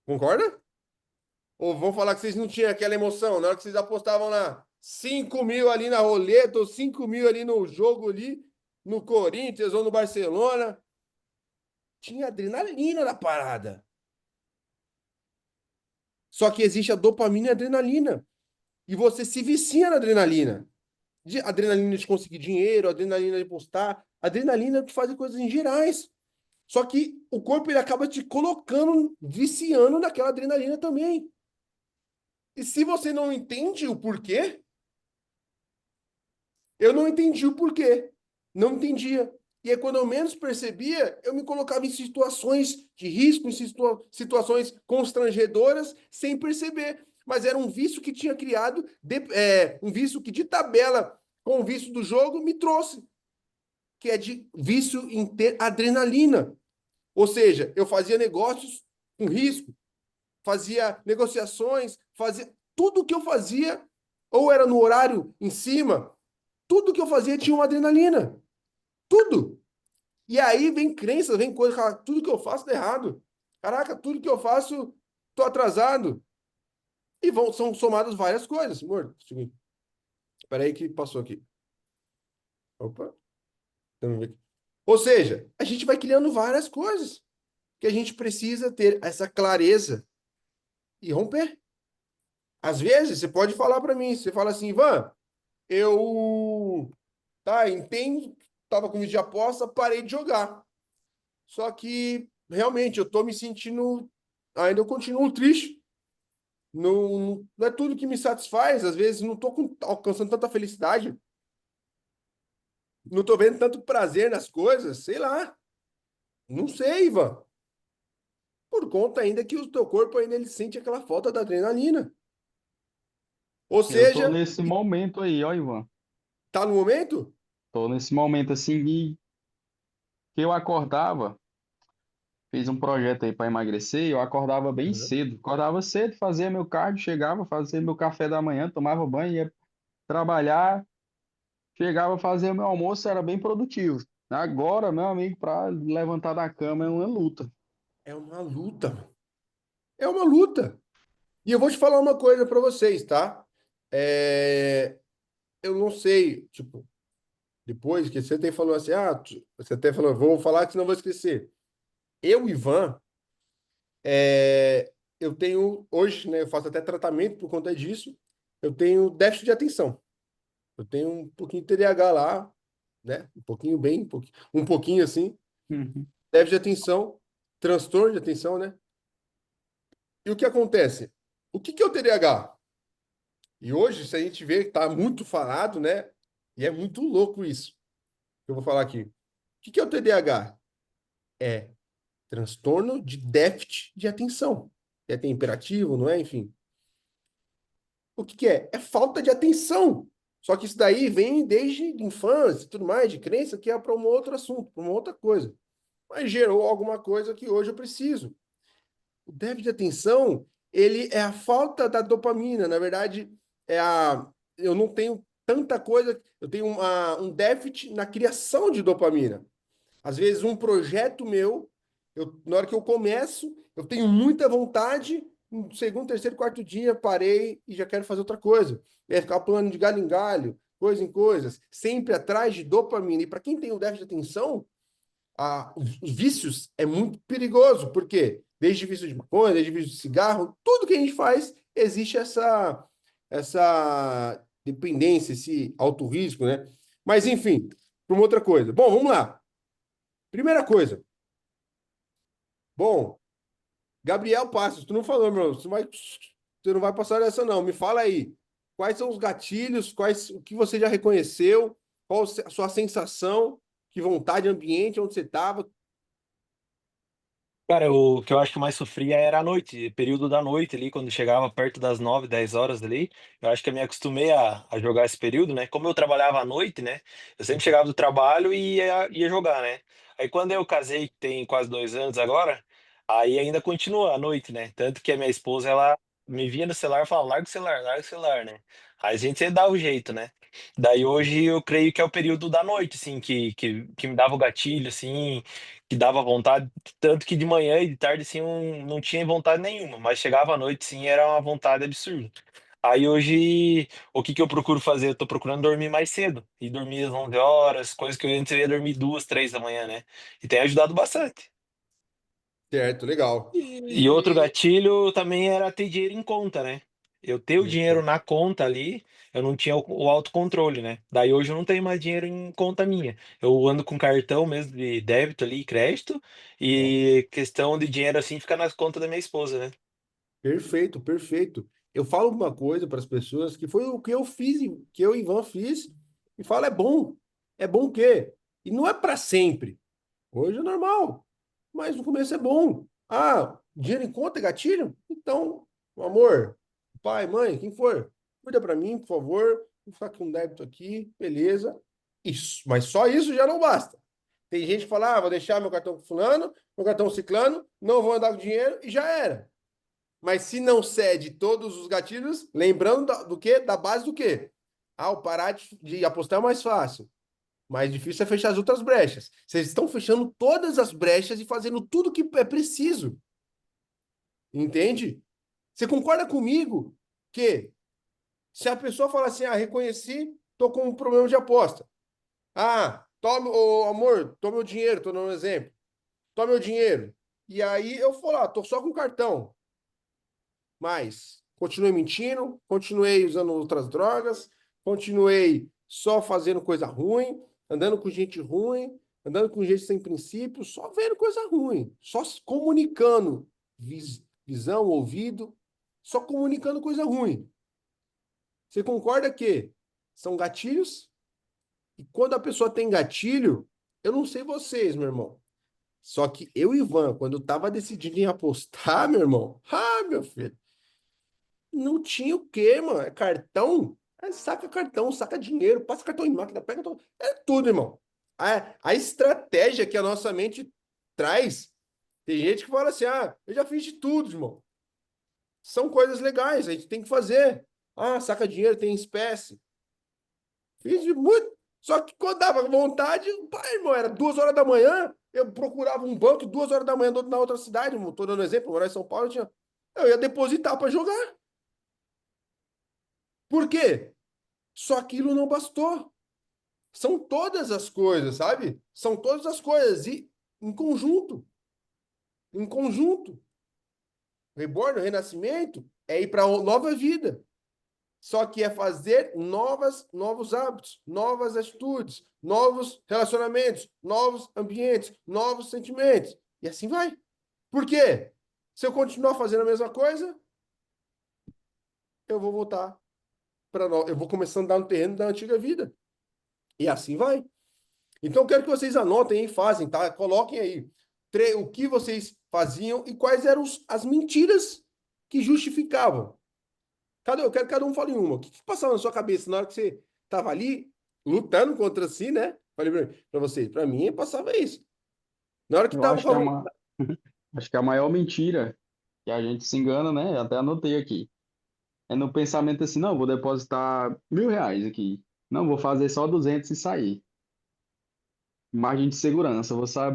Concorda? Ou vão falar que vocês não tinham aquela emoção na hora que vocês apostavam lá 5 mil ali na roleta, ou 5 mil ali no jogo ali, no Corinthians ou no Barcelona. Tinha adrenalina na parada. Só que existe a dopamina e a adrenalina. E você se vicia na adrenalina. Adrenalina de conseguir dinheiro, adrenalina de postar, adrenalina de fazer coisas em gerais. Só que o corpo ele acaba te colocando, viciando naquela adrenalina também. E se você não entende o porquê, eu não entendi o porquê. Não entendia. E aí, quando eu menos percebia, eu me colocava em situações de risco, em situações constrangedoras, sem perceber. Mas era um vício que tinha criado, um vício que de tabela com o vício do jogo me trouxe, que é de vício em ter adrenalina. Ou seja, eu fazia negócios com risco, fazia negociações, fazia tudo que eu fazia, ou era no horário em cima, tudo que eu fazia tinha uma adrenalina. Tudo. E aí vem crenças, vem coisas, cara, tudo que eu faço dá errado. Caraca, tudo que eu faço, tô atrasado. E são somadas várias coisas. Amor, seguinte. Espera aí que passou aqui. Opa. Vamos ver aqui. Ou seja, a gente vai criando várias coisas que a gente precisa ter essa clareza e romper. Às vezes, você pode falar para mim, você fala assim, Ivan, entendo, tava com vídeo de aposta, parei de jogar. Só que, realmente, eu tô me sentindo, ainda eu continuo triste. Não é tudo que me satisfaz, às vezes não tô alcançando tanta felicidade, não tô vendo tanto prazer nas coisas, sei lá. Não sei, Ivan. Por conta ainda que o teu corpo ainda ele sente aquela falta da adrenalina. Ou Eu tô seja, nesse momento aí, ó, Ivan. tá no momento? Tô nesse momento assim que eu acordava, fiz um projeto aí para emagrecer, eu acordava bem Uhum. cedo. Acordava cedo, fazia meu cardio, chegava, fazia meu café da manhã, tomava banho, ia trabalhar, chegava a fazer o meu almoço, era bem produtivo. Agora, meu amigo, para levantar da cama é uma luta. É uma luta, mano. É uma luta. E eu vou te falar uma coisa para vocês, tá? Eu não sei, tipo, depois que você até falou assim, você até falou, vou falar que senão eu vou esquecer. Eu, Ivan, eu tenho, hoje, né, eu faço até tratamento por conta disso, eu tenho déficit de atenção. Eu tenho um pouquinho de TDAH lá, né? Um pouquinho bem, um pouquinho assim, Uhum. déficit de atenção, transtorno de atenção, né? E o que acontece? O que é o TDAH? E hoje, se a gente vê que está muito falado, né? E é muito louco isso que eu vou falar aqui. O que é o TDAH? É transtorno de déficit de atenção. É hiperativo, não é? Enfim. O que que é? É falta de atenção. Só que isso daí vem desde infância e tudo mais, de crença, que é para um outro assunto, para uma outra coisa. Mas gerou alguma coisa que hoje eu preciso. O déficit de atenção, ele é a falta da dopamina. Na verdade, eu não tenho tanta coisa, eu tenho um déficit na criação de dopamina. Às vezes, um projeto meu, na hora que eu começo, eu tenho muita vontade, no segundo, terceiro, quarto dia, parei e já quero fazer outra coisa. É ficar pulando de galho em galho, coisa em coisas, sempre atrás de dopamina. E para quem tem o déficit de atenção, os vícios é muito perigoso, porque desde vício de maconha, desde vício de cigarro, tudo que a gente faz, existe essa dependência, esse alto risco, né? Mas, enfim, para uma outra coisa. Bom, vamos lá. Primeira coisa. Bom, Gabriel Passos, tu não falou, meu, você não vai passar essa, não. Me fala aí. Quais são os gatilhos? O que você já reconheceu? Qual a sua sensação? Que vontade, ambiente, onde você estava? Cara, o que eu acho que mais sofria era a noite, período da noite ali, quando chegava perto das 9, 10 horas ali. Eu acho que eu me acostumei a jogar esse período, né? Como eu trabalhava à noite, né? Eu sempre chegava do trabalho e ia jogar, né? Aí quando eu casei, que tem quase 2 anos agora, aí ainda continua à noite, né? Tanto que a minha esposa, ela me via no celular e falava, larga o celular, né? Aí a gente sempre dá o jeito, né? Daí hoje eu creio que é o período da noite, assim, que me dava o gatilho, assim, que dava vontade. Tanto que de manhã e de tarde, assim, eu não tinha vontade nenhuma, mas chegava à noite, sim, era uma vontade absurda. Aí hoje, o que que eu procuro fazer? Eu tô procurando dormir mais cedo, e dormir às 11 horas, coisa que eu antes eu ia dormir 2, 3 da manhã, né? E tem ajudado bastante. Certo, legal. E outro gatilho também era ter dinheiro em conta, né? Eu ter o dinheiro na conta ali, eu não tinha o autocontrole, né? Daí hoje eu não tenho mais dinheiro em conta minha. Eu ando com cartão mesmo de débito ali, crédito, e questão de dinheiro assim fica nas contas da minha esposa, né? Perfeito, perfeito. Eu falo uma coisa para as pessoas que foi o que eu fiz, que eu e Ivan fiz, e falo, é bom. É bom o quê? E não é para sempre. Hoje é normal, mas no começo é bom. Ah, dinheiro em conta é gatilho? Então, meu amor, pai, mãe, quem for, cuida para mim, por favor. Vou ficar com um débito aqui, beleza. Isso, mas só isso já não basta. Tem gente que fala, vou deixar meu cartão com fulano, meu cartão ciclano, não vou andar com dinheiro e já era. Mas se não cede todos os gatilhos, lembrando do quê? Da base do quê? O parar de apostar é mais fácil. Mais difícil é fechar as outras brechas. Vocês estão fechando todas as brechas e fazendo tudo que é preciso. Entende? Você concorda comigo que se a pessoa falar assim, reconheci, tô com um problema de aposta. Toma, amor, toma o dinheiro, tô dando um exemplo. Toma o dinheiro. E aí eu falo, tô só com cartão. Mas continuei mentindo, continuei usando outras drogas, continuei só fazendo coisa ruim, andando com gente ruim, andando com gente sem princípio, só vendo coisa ruim, só se comunicando, visão, ouvido, só comunicando coisa ruim. Você concorda que são gatilhos? E quando a pessoa tem gatilho, eu não sei vocês, meu irmão. Só que eu e Ivan, quando eu tava decidindo em apostar, meu irmão, meu filho, não tinha o quê, mano? É cartão? Saca cartão, saca dinheiro, passa cartão em máquina, pega tudo. É tudo, irmão. A estratégia que a nossa mente traz, tem gente que fala assim: eu já fiz de tudo, irmão. São coisas legais, a gente tem que fazer. Saca dinheiro, tem espécie. Fiz de muito. Só que quando dava vontade, irmão, era 2 horas da manhã, eu procurava um banco, 2 horas da manhã na outra cidade, irmão. Tô dando exemplo, eu morava em São Paulo, eu ia depositar para jogar. Por quê? Só aquilo não bastou. São todas as coisas, sabe? São todas as coisas. E em conjunto. Em conjunto. Reborn, o renascimento, é ir para nova vida. Só que é fazer novos hábitos, novas atitudes, novos relacionamentos, novos ambientes, novos sentimentos. E assim vai. Por quê? Se eu continuar fazendo a mesma coisa, eu vou voltar para eu vou começando a dar no terreno da antiga vida. E assim vai. Então, eu quero que vocês anotem e fazem, tá? Coloquem aí o que vocês faziam e quais eram as mentiras que justificavam. Eu quero que cada um fale uma. O que que passava na sua cabeça na hora que você estava ali lutando contra si, né? Falei para vocês, para mim passava isso. Na hora que Eu tava acho com que a é vontade. uma, acho que a maior mentira que a gente se engana, né? Eu até anotei aqui. É no pensamento assim, não, vou depositar R$ 1.000 aqui. Não, vou fazer só 200 e sair. Margem de segurança. Vou sair,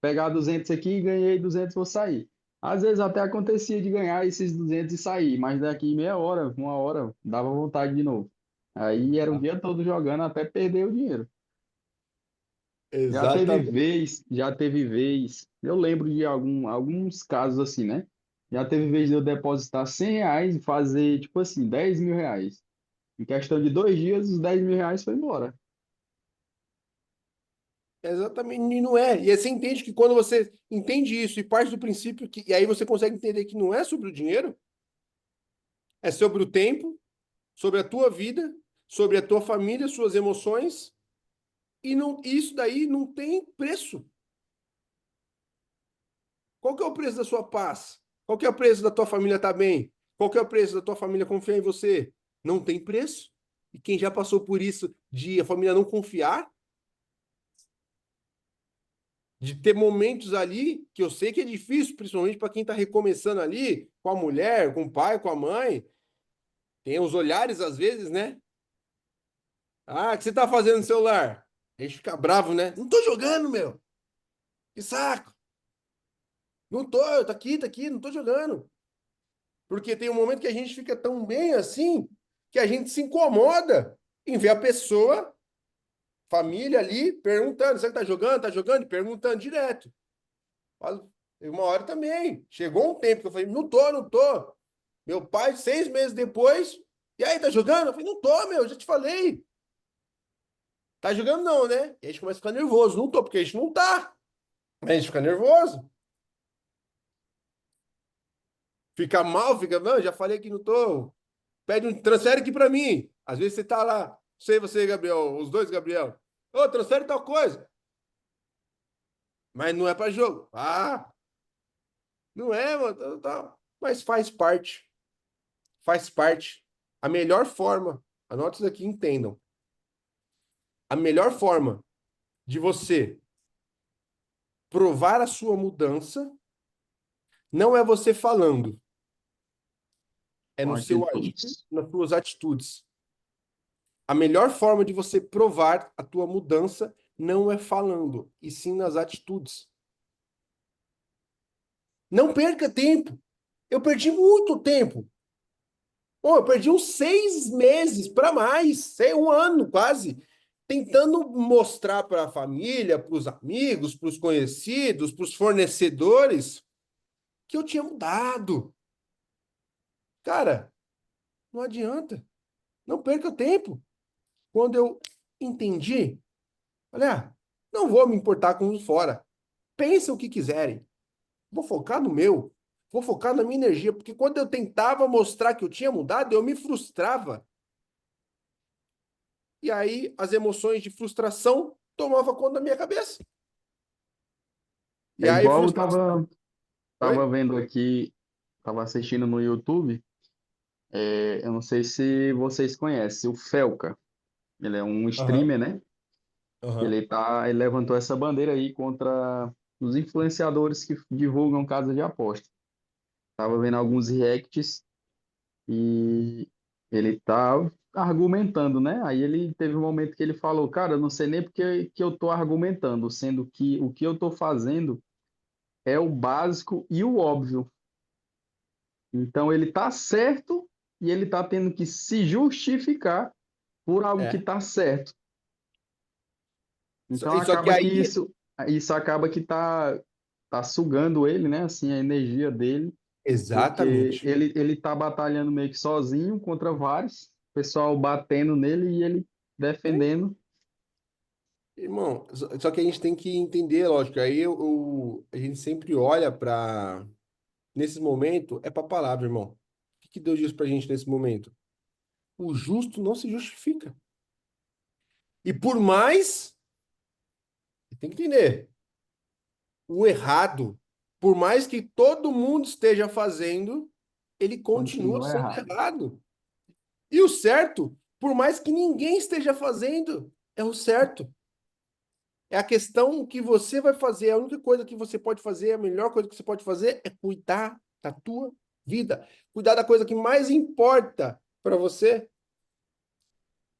pegar 200 aqui, ganhei 200, vou sair. Às vezes até acontecia de ganhar esses 200 e sair, mas daqui meia hora, uma hora, dava vontade de novo. Aí era o dia todo jogando até perder o dinheiro. Exatamente. Já teve vez, eu lembro de alguns casos assim, né? Já teve vez de eu depositar R$ 100 e fazer, tipo assim, R$ 10.000. Em questão de 2 dias, os R$ 10.000 foi embora. Exatamente, e não é. E aí você entende que quando você entende isso e parte do princípio que, e aí você consegue entender que não é sobre o dinheiro, é sobre o tempo, sobre a tua vida, sobre a tua família, suas emoções, e não, isso daí não tem preço. Qual que é o preço da sua paz? Qual que é o preço da tua família estar bem? Qual que é o preço da tua família confiar em você? Não tem preço. E quem já passou por isso de a família não confiar, de ter momentos ali que eu sei que é difícil, principalmente para quem está recomeçando ali, com a mulher, com o pai, com a mãe, tem os olhares às vezes, né? Ah, o que você tá fazendo no celular? A gente fica bravo, né? Não tô jogando, meu. Que saco. Não tô, tá aqui, não tô jogando. Porque tem um momento que a gente fica tão bem assim que a gente se incomoda em ver a pessoa, família ali, perguntando: você tá jogando? Tá jogando? E perguntando direto. E uma hora também. Chegou um tempo que eu falei: não tô, não tô. Meu pai, 6 meses depois, e aí, tá jogando? Eu falei: não tô, meu, já te falei. Tá jogando não, né? E a gente começa a ficar nervoso. Não tô, porque a gente não tá. A gente fica nervoso. Fica mal, fica, não, já falei que não tô. Pede um, transfere aqui pra mim. Às vezes você tá lá, sei você, Gabriel, os dois, Gabriel. Ô, transfere tal coisa. Mas não é pra jogo. Ah, não é, mano. Mas faz parte. Faz parte. A melhor forma, anote isso aqui, entendam. A melhor forma de você provar a sua mudança não é você falando, é Com no seu agir, atitudes. nas suas atitudes. A melhor forma de você provar a tua mudança não é falando, e sim nas atitudes. Não perca tempo. Eu perdi muito tempo. Pô, eu perdi uns 6 meses para mais, sei, um ano quase, tentando mostrar para a família, para os amigos, para os conhecidos, para os fornecedores que eu tinha mudado. Cara, não adianta. Não perca tempo. Quando eu entendi, olha, não vou me importar com os fora. Pensa o que quiserem. Vou focar no meu. Vou focar na minha energia, porque quando eu tentava mostrar que eu tinha mudado, eu me frustrava. E aí as emoções de frustração tomavam conta da minha cabeça. E É aí igual eu frustração. tava Oi? vendo aqui, tava assistindo no YouTube. Eu não sei se vocês conhecem o Felca. Ele é um Aham, streamer, né? aham. Ele levantou essa bandeira aí contra os influenciadores que divulgam casas de aposta. Tava vendo alguns reacts e ele tá argumentando, né? Aí ele teve um momento que ele falou, cara, eu não sei nem porque que eu tô argumentando, sendo que o que eu tô fazendo é o básico e o óbvio. Então ele tá certo e ele tá tendo que se justificar por algo que É. tá certo. Então Só que acaba que aí, isso acaba que tá sugando ele, né? Assim, a energia dele, porque exatamente. ele tá batalhando meio que sozinho contra vários, pessoal batendo nele e ele Sim. defendendo. Irmão, só que a gente tem que entender, lógico, aí a gente sempre olha para, nesse momento, é para a palavra, irmão. O que que Deus diz para a gente nesse momento? O justo não se justifica. E por mais, tem que entender, o errado, por mais que todo mundo esteja fazendo, ele continua Continua sendo errado. errado. E o certo, por mais que ninguém esteja fazendo, é o certo. É a questão que você vai fazer. A única coisa que você pode fazer, a melhor coisa que você pode fazer é cuidar da tua vida. Cuidar da coisa que mais importa para você.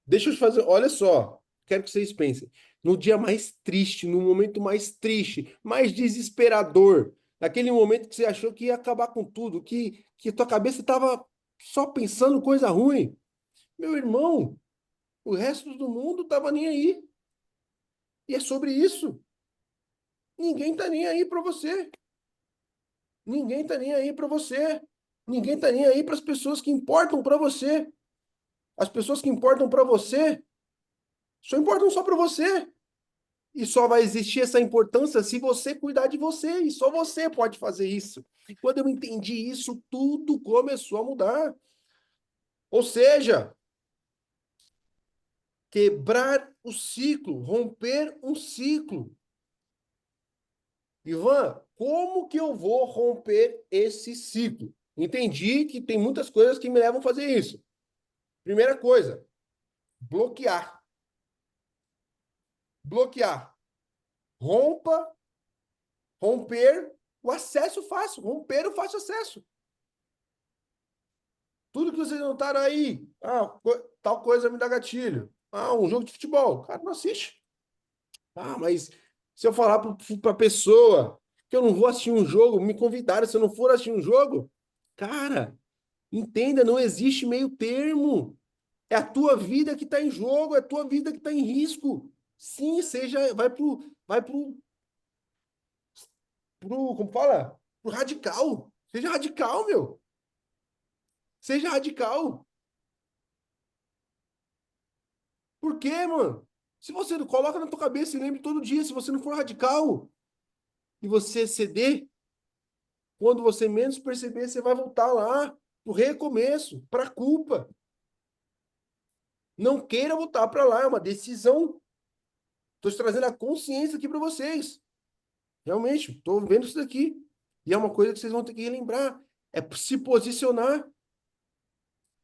Deixa eu te fazer, olha só, quero que vocês pensem. No dia mais triste, no momento mais triste, mais desesperador, naquele momento que você achou que ia acabar com tudo, que tua cabeça estava só pensando coisa ruim. Meu irmão, o resto do mundo estava nem aí. E é sobre isso. Ninguém tá nem aí para você. Ninguém tá nem aí para você. Ninguém tá nem aí para as pessoas que importam para você. As pessoas que importam para você só importam só para você. E só vai existir essa importância se você cuidar de você. E só você pode fazer isso. E quando eu entendi isso, tudo começou a mudar. Ou seja, quebrar o ciclo, romper um ciclo. Ivan, como que eu vou romper esse ciclo? Entendi que tem muitas coisas que me levam a fazer isso. Primeira coisa, bloquear. Bloquear. Rompa, romper o acesso fácil, romper o fácil acesso. Tudo que vocês notaram aí, tal coisa me dá gatilho. Um jogo de futebol, cara, não assiste. Mas se eu falar para a pessoa que eu não vou assistir um jogo, me convidaram, se eu não for assistir um jogo, cara, entenda, não existe meio termo. É a tua vida que está em jogo, é a tua vida que está em risco. Sim, seja, como fala? Pro radical. Seja radical, meu. Seja radical. Por quê, mano? Se você não coloca na tua cabeça e lembre todo dia, se você não for radical e você ceder, quando você menos perceber, você vai voltar lá pro recomeço, pra culpa. Não queira voltar para lá, é uma decisão. Estou trazendo a consciência aqui para vocês. Realmente, estou vendo isso daqui. E é uma coisa que vocês vão ter que relembrar. É se posicionar.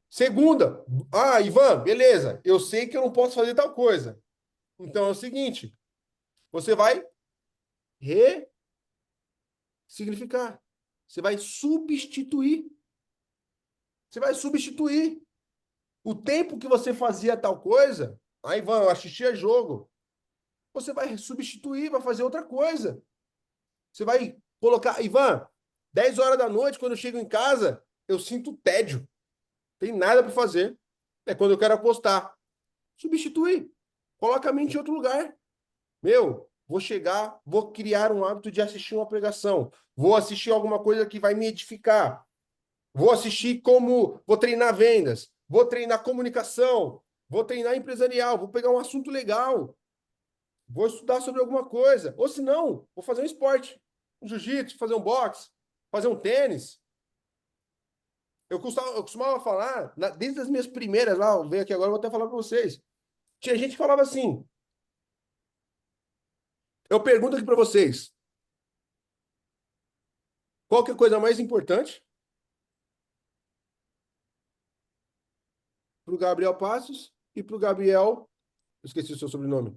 Segunda, Ivan, beleza. Eu sei que eu não posso fazer tal coisa. Então é o seguinte: você vai ressignificar. Você vai substituir. Você vai substituir. O tempo que você fazia tal coisa, Ivan, eu assistia jogo. Você vai substituir, vai fazer outra coisa. Você vai colocar, Ivan, 10 horas da noite, quando eu chego em casa, eu sinto tédio. Tem nada para fazer. É quando eu quero apostar. Substitui. Coloca a mente em outro lugar. Meu, vou chegar, vou criar um hábito de assistir uma pregação. Vou assistir alguma coisa que vai me edificar. Vou assistir como. Vou treinar vendas. Vou treinar comunicação. Vou treinar empresarial. Vou pegar um assunto legal. Vou estudar sobre alguma coisa. Ou se não, vou fazer um esporte. Um jiu-jitsu, fazer um boxe, fazer um tênis. Eu costumava falar, desde as minhas primeiras lá, eu venho aqui agora, eu vou até falar para vocês. Tinha gente que falava assim. Eu pergunto aqui para vocês: qual que é a coisa mais importante para o Gabriel Passos e para o Gabriel. Eu esqueci o seu sobrenome.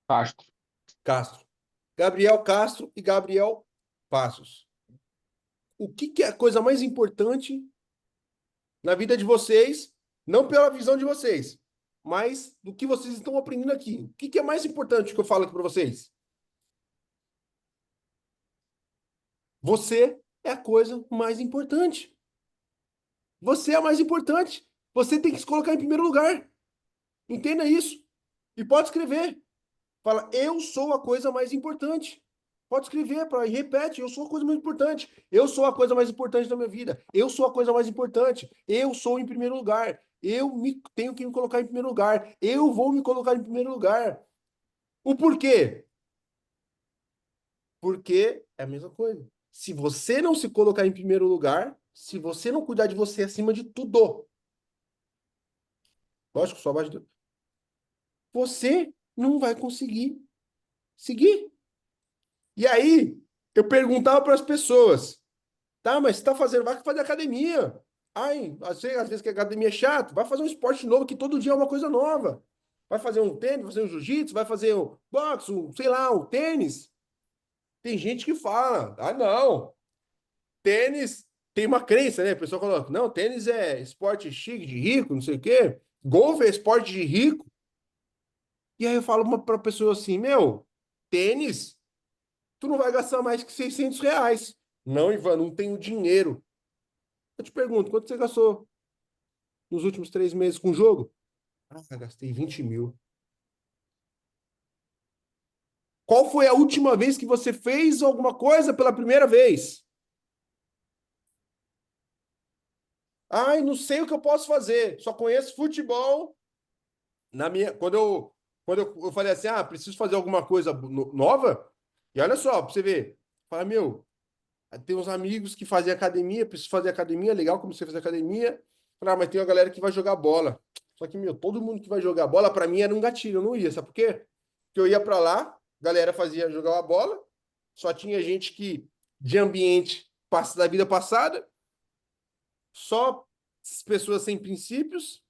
Castro. Castro. Gabriel Castro e Gabriel Passos. O que é a coisa mais importante na vida de vocês, não pela visão de vocês, mas do que vocês estão aprendendo aqui? O que é mais importante que eu falo aqui para vocês? Você é a coisa mais importante. Você é a mais importante. Você tem que se colocar em primeiro lugar. Entenda isso. E pode escrever. Fala, eu sou a coisa mais importante. Pode escrever e repete, eu sou a coisa mais importante. Eu sou a coisa mais importante da minha vida. Eu sou a coisa mais importante. Eu sou em primeiro lugar. Tenho que me colocar em primeiro lugar. Eu vou me colocar em primeiro lugar. O porquê? Porque é a mesma coisa. Se você não se colocar em primeiro lugar, se você não cuidar de você acima de tudo, lógico, só abaixo você não vai conseguir seguir. E aí, eu perguntava para as pessoas: Tá, mas você tá fazendo, vai fazer academia. Ai, às vezes que a academia é chato, vai fazer um esporte novo que todo dia é uma coisa nova. Vai fazer um tênis, vai fazer um jiu-jitsu, vai fazer um boxe, sei lá, um tênis. Tem gente que fala, não, tênis tem uma crença, né? A pessoa coloca, não, tênis é esporte chique, de rico, não sei o quê. Golfe é esporte de rico. E aí eu falo pra pessoa assim, meu, tênis, tu não vai gastar mais que R$ 600. Não, Ivan, não tenho dinheiro. Eu te pergunto, quanto você gastou nos últimos 3 meses com o jogo? Ah, gastei 20 mil. Qual foi a última vez que você fez alguma coisa pela primeira vez? Ai, não sei o que eu posso fazer. Só conheço futebol. Quando eu falei assim, preciso fazer alguma coisa nova. E olha só, pra você ver. Fala, meu, tem uns amigos que fazem academia, preciso fazer academia, legal, comecei a fazer academia. Falei, mas tem uma galera que vai jogar bola. Só que, meu, todo mundo que vai jogar bola, pra mim era um gatilho, eu não ia, sabe por quê? Porque eu ia pra lá, galera fazia jogar uma bola, só tinha gente que de ambiente da vida passada, só pessoas sem princípios,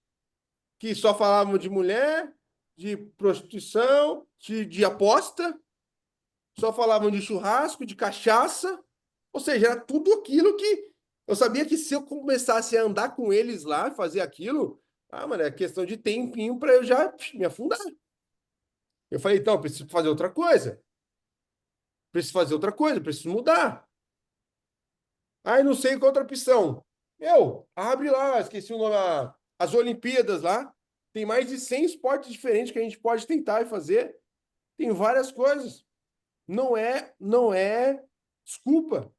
que só falavam de mulher, de prostituição, de aposta, só falavam de churrasco, de cachaça, ou seja, era tudo aquilo que eu sabia que se eu começasse a andar com eles lá, fazer aquilo, mano, é questão de tempinho para eu já me afundar. Eu falei, então, eu preciso fazer outra coisa. Preciso fazer outra coisa, preciso mudar. Aí não sei qual outra opção. Abre lá, esqueci o nome, as Olimpíadas lá. Tem mais de 100 esportes diferentes que a gente pode tentar e fazer. Tem várias coisas. Não é desculpa.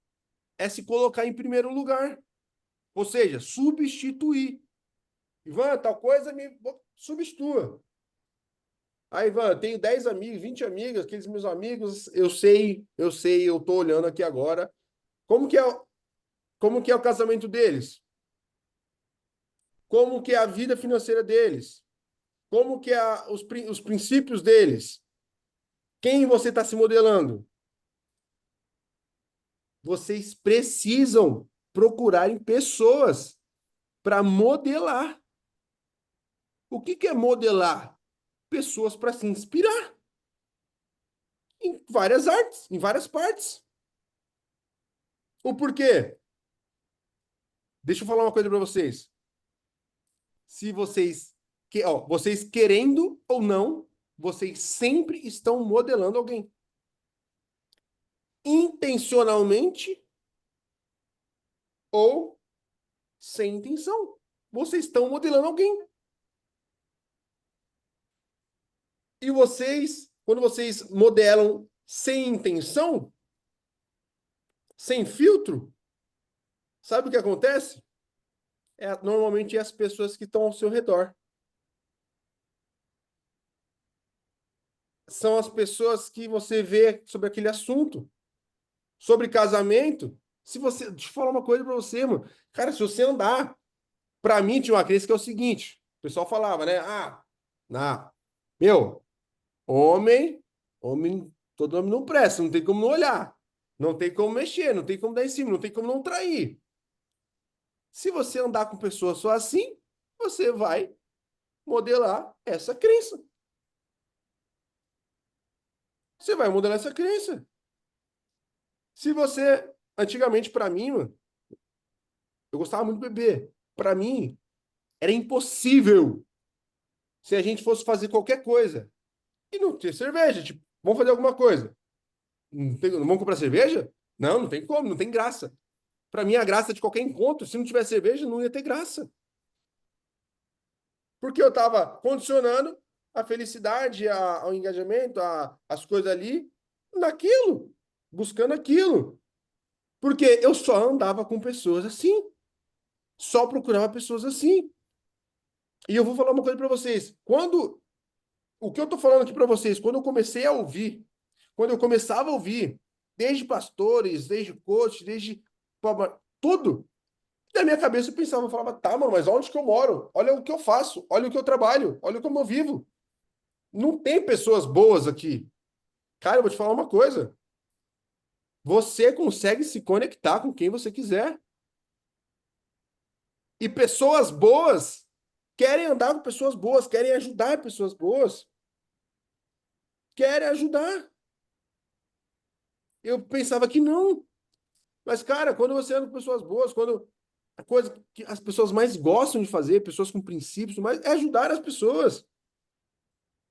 É se colocar em primeiro lugar. Ou seja, substituir. Ivan, tal coisa me substitua. Aí, Ivan, tenho 10 amigos, 20 amigas, aqueles meus amigos, eu sei, eu tô olhando aqui agora. Como que é, como que é o casamento deles? Como que é a vida financeira deles? Como que é os princípios deles? Quem você está se modelando? Vocês precisam procurar em pessoas para modelar. O que é modelar? Pessoas para se inspirar em várias artes, em várias partes. O porquê? Deixa eu falar uma coisa para vocês. Se vocês querendo ou não, vocês sempre estão modelando alguém. Intencionalmente ou sem intenção. Vocês estão modelando alguém. E vocês, quando vocês modelam sem intenção, sem filtro, sabe o que acontece? Normalmente as pessoas que estão ao seu redor. São as pessoas que você vê sobre aquele assunto. Sobre casamento. Deixa eu falar uma coisa pra você, mano. Cara, se você andar. Pra mim, tinha uma crença que é o seguinte: o pessoal falava, né? Não. Meu, homem, todo homem não presta, não tem como não olhar. Não tem como mexer, não tem como dar em cima, não tem como não trair. Se você andar com pessoas só assim, você vai modelar essa crença. Você vai modelar essa crença. Se você, antigamente, pra mim, mano, eu gostava muito de beber. Pra mim, era impossível se a gente fosse fazer qualquer coisa e não ter cerveja. Tipo, vamos fazer alguma coisa. Não vamos comprar cerveja? Não tem como, não tem graça. Pra mim, a graça de qualquer encontro, se não tiver cerveja, não ia ter graça. Porque eu estava condicionando a felicidade, ao engajamento, as coisas ali, naquilo, buscando aquilo. Porque eu só andava com pessoas assim. Só procurava pessoas assim. E eu vou falar uma coisa para vocês. O que eu estou falando aqui para vocês, quando eu comecei a ouvir, quando eu começava a ouvir, desde pastores, desde coach, desde tudo, na minha cabeça eu pensava, eu falava, tá, mano, mas onde que eu moro? Olha o que eu faço, olha o que eu trabalho, olha como eu vivo. Não tem pessoas boas aqui. Cara, eu vou te falar uma coisa. Você consegue se conectar com quem você quiser. E pessoas boas querem andar com pessoas boas, querem ajudar pessoas boas. Querem ajudar. Eu pensava que não. Mas, cara, quando você anda com pessoas boas, quando a coisa que as pessoas mais gostam de fazer, pessoas com princípios, mas é ajudar as pessoas.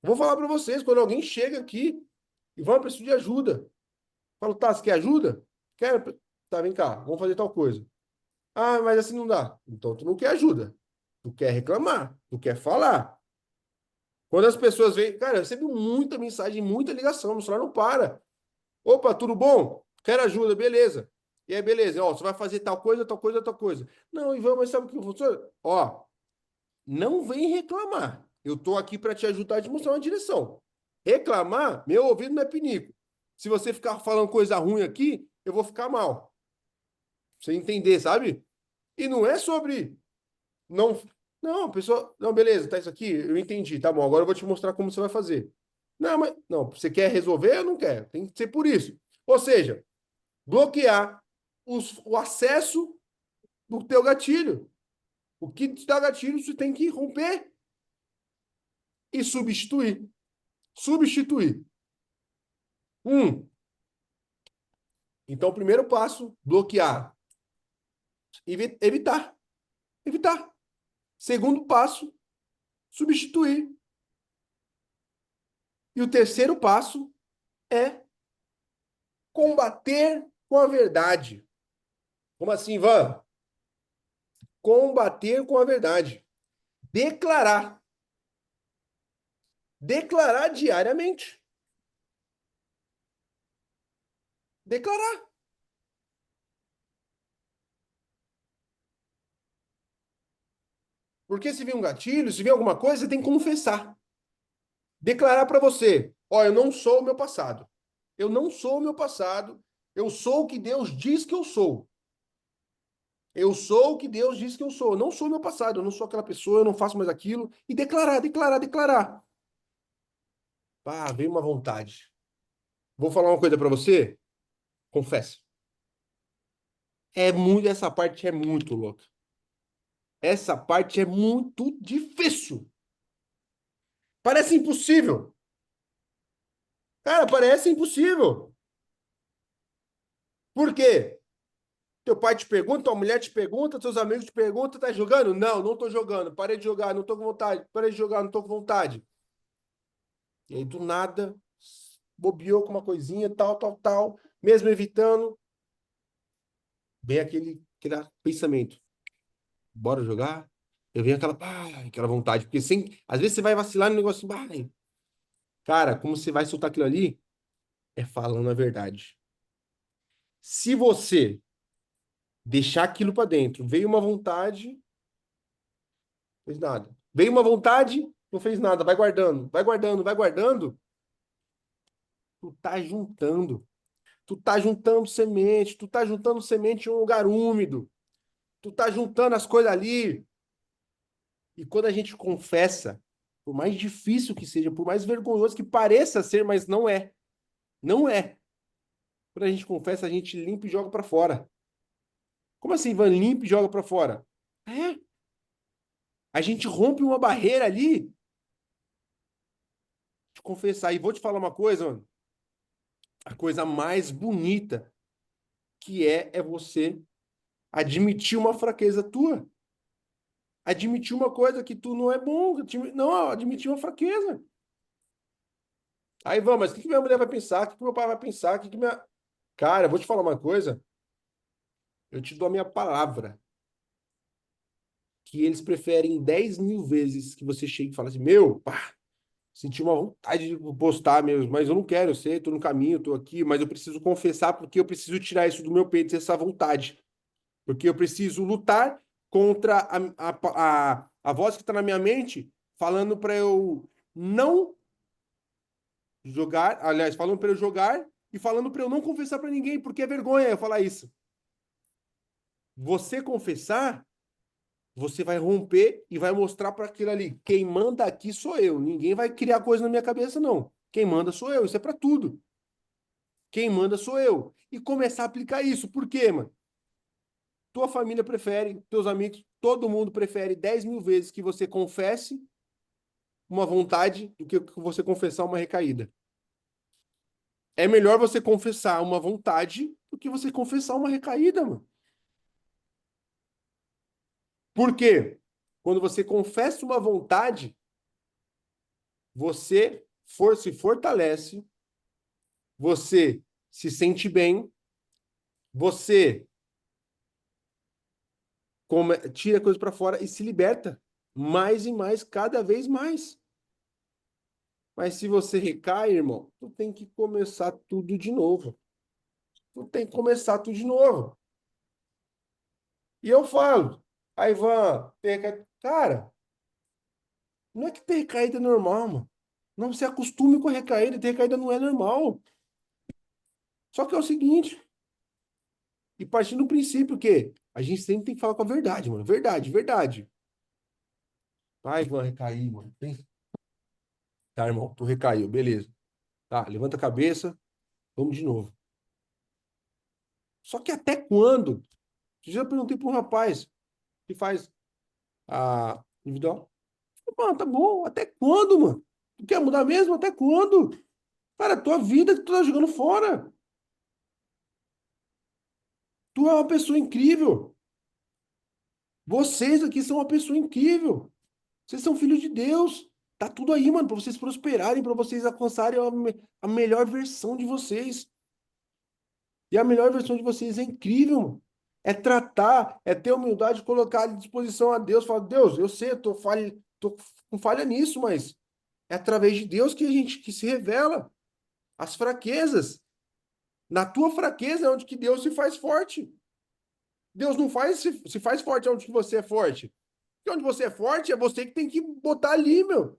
Vou falar para vocês, quando alguém chega aqui e vai precisar de ajuda, falo, tá, você quer ajuda? Quero. Tá, vem cá, vamos fazer tal coisa. Ah, mas assim não dá. Então tu não quer ajuda. Tu quer reclamar, tu quer falar. Quando as pessoas vêm, cara, eu recebo muita mensagem, muita ligação, meu celular não para. Opa, tudo bom? Quero ajuda, beleza. E aí, beleza, ó, você vai fazer tal coisa, tal coisa, tal coisa. Não, Ivan, mas sabe o que funciona? Ó, não vem reclamar. Eu tô aqui para te ajudar a te mostrar uma direção. Reclamar, meu ouvido não é pinico. Se você ficar falando coisa ruim aqui, eu vou ficar mal. Pra você entender, sabe? E não é sobre não, não, pessoa, não, beleza, tá isso aqui, eu entendi, tá bom, agora eu vou te mostrar como você vai fazer. Não, mas não, você quer resolver ou não quer? Tem que ser por isso. Ou seja, bloquear o acesso do teu gatilho. O que te dá gatilho, você tem que romper e substituir. Substituir. Então, o primeiro passo, bloquear. Evitar. Evitar. Segundo passo, substituir. E o terceiro passo é combater com a verdade. Como assim, Ivan? Combater com a verdade. Declarar. Declarar diariamente. Declarar. Porque se vir um gatilho, se vir alguma coisa, você tem que confessar. Declarar para você: ó, eu não sou o meu passado. Eu não sou o meu passado. Eu sou o que Deus diz que eu sou. Eu sou o que Deus diz que eu sou. Eu não sou o meu passado. Eu não sou aquela pessoa. Eu não faço mais aquilo. E declarar, declarar, declarar. Ah, veio uma vontade. Vou falar uma coisa para você? Confesso. É muito, essa parte é muito louca. Essa parte é muito difícil. Parece impossível. Cara, parece impossível. Por quê? Teu pai te pergunta, tua mulher te pergunta, teus amigos te perguntam, tá jogando? Não, não tô jogando. Parei de jogar, não tô com vontade. Parei de jogar, não tô com vontade. E aí, do nada, bobeou com uma coisinha, tal, tal, tal, mesmo evitando, vem aquele pensamento. Bora jogar? Eu venho aquela vontade, porque sem, às vezes você vai vacilar no negócio, cara, como você vai soltar aquilo ali? É falando a verdade. Se você deixar aquilo para dentro, veio uma vontade, fez nada. Veio uma vontade, não fez nada, vai guardando, vai guardando, vai guardando, tu tá juntando. Tu tá juntando semente, tu tá juntando semente em um lugar úmido. Tu tá juntando as coisas ali. E quando a gente confessa, por mais difícil que seja, por mais vergonhoso que pareça ser, mas não é. Não é. Quando a gente confessa, a gente limpa e joga para fora. Como assim, Ivan? Limpa e joga para fora? É. A gente rompe uma barreira ali de confessar. E vou te falar uma coisa, mano. A coisa mais bonita que é você admitir uma fraqueza tua. Admitir uma coisa que tu não é bom. Não, admitir uma fraqueza. Aí vamos, mas o que minha mulher vai pensar? O que meu pai vai pensar? O que minha. Cara, eu vou te falar uma coisa. Eu te dou a minha palavra. Que eles preferem 10.000 vezes que você chegue e fale assim: Meu, pá, senti uma vontade de postar mesmo, mas eu não quero, eu sei, tô no caminho, tô aqui, mas eu preciso confessar porque eu preciso tirar isso do meu peito, essa vontade. Porque eu preciso lutar contra a voz que está na minha mente falando para eu não jogar, aliás, falando para eu jogar e falando para eu não confessar para ninguém, porque é vergonha eu falar isso. Você confessar, você vai romper e vai mostrar para aquilo ali. Quem manda aqui sou eu. Ninguém vai criar coisa na minha cabeça, não. Quem manda sou eu. Isso é para tudo. Quem manda sou eu. E começar a aplicar isso. Por quê, mano? Tua família prefere, teus amigos, todo mundo prefere 10 mil vezes que você confesse uma vontade do que você confessar uma recaída. É melhor você confessar uma vontade do que você confessar uma recaída, mano. Por quê? Quando você confessa uma vontade, você se fortalece, você se sente bem, você tira coisa para fora e se liberta mais e mais, cada vez mais. Mas se você recai, irmão, tu tem que começar tudo de novo. Tu tem que começar tudo de novo. E eu falo, aí, Ivan, cara, não é que ter recaída é normal, mano. Não se acostume com a recaída, ter recaída não é normal. Só que é o seguinte, e partindo do princípio que a gente sempre tem que falar com a verdade, mano. Verdade, verdade. Ai, Ivan, recaí, mano. Tá, irmão, tu recaiu, beleza. Tá, levanta a cabeça, vamos de novo. Só que até quando? Eu já perguntei para um rapaz que faz a individual. Mano, tá bom, até quando, mano? Tu quer mudar mesmo? Até quando? Cara, tua vida que tu tá jogando fora. Tu é uma pessoa incrível. Vocês aqui são uma pessoa incrível. Vocês são filhos de Deus. Tá tudo aí, mano, para vocês prosperarem, para vocês alcançarem a melhor versão de vocês. E a melhor versão de vocês é incrível, mano. É tratar, é ter humildade, colocar à disposição a Deus. Falar, Deus, eu sei, tô com falha nisso, mas é através de Deus que a gente que se revela as fraquezas. Na tua fraqueza é onde que Deus se faz forte. Deus não se faz forte onde que você é forte. Porque onde você é forte é você que tem que botar ali, meu.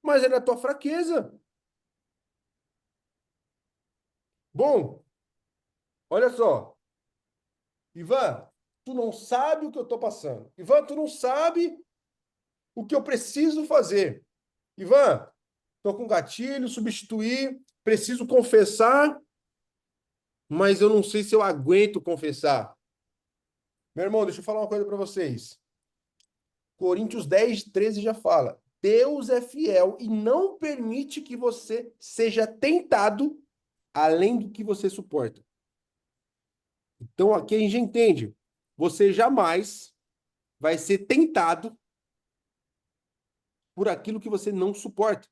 Mas é na tua fraqueza. Bom, olha só. Ivan, tu não sabe o que eu tô passando. Ivan, tu não sabe o que eu preciso fazer. Ivan, tô com gatilho, substituir, preciso confessar, mas eu não sei se eu aguento confessar. Meu irmão, deixa eu falar uma coisa para vocês. Coríntios 10, 13 já fala: Deus é fiel e não permite que você seja tentado além do que você suporta. Então aqui a gente entende. Você jamais vai ser tentado por aquilo que você não suporta.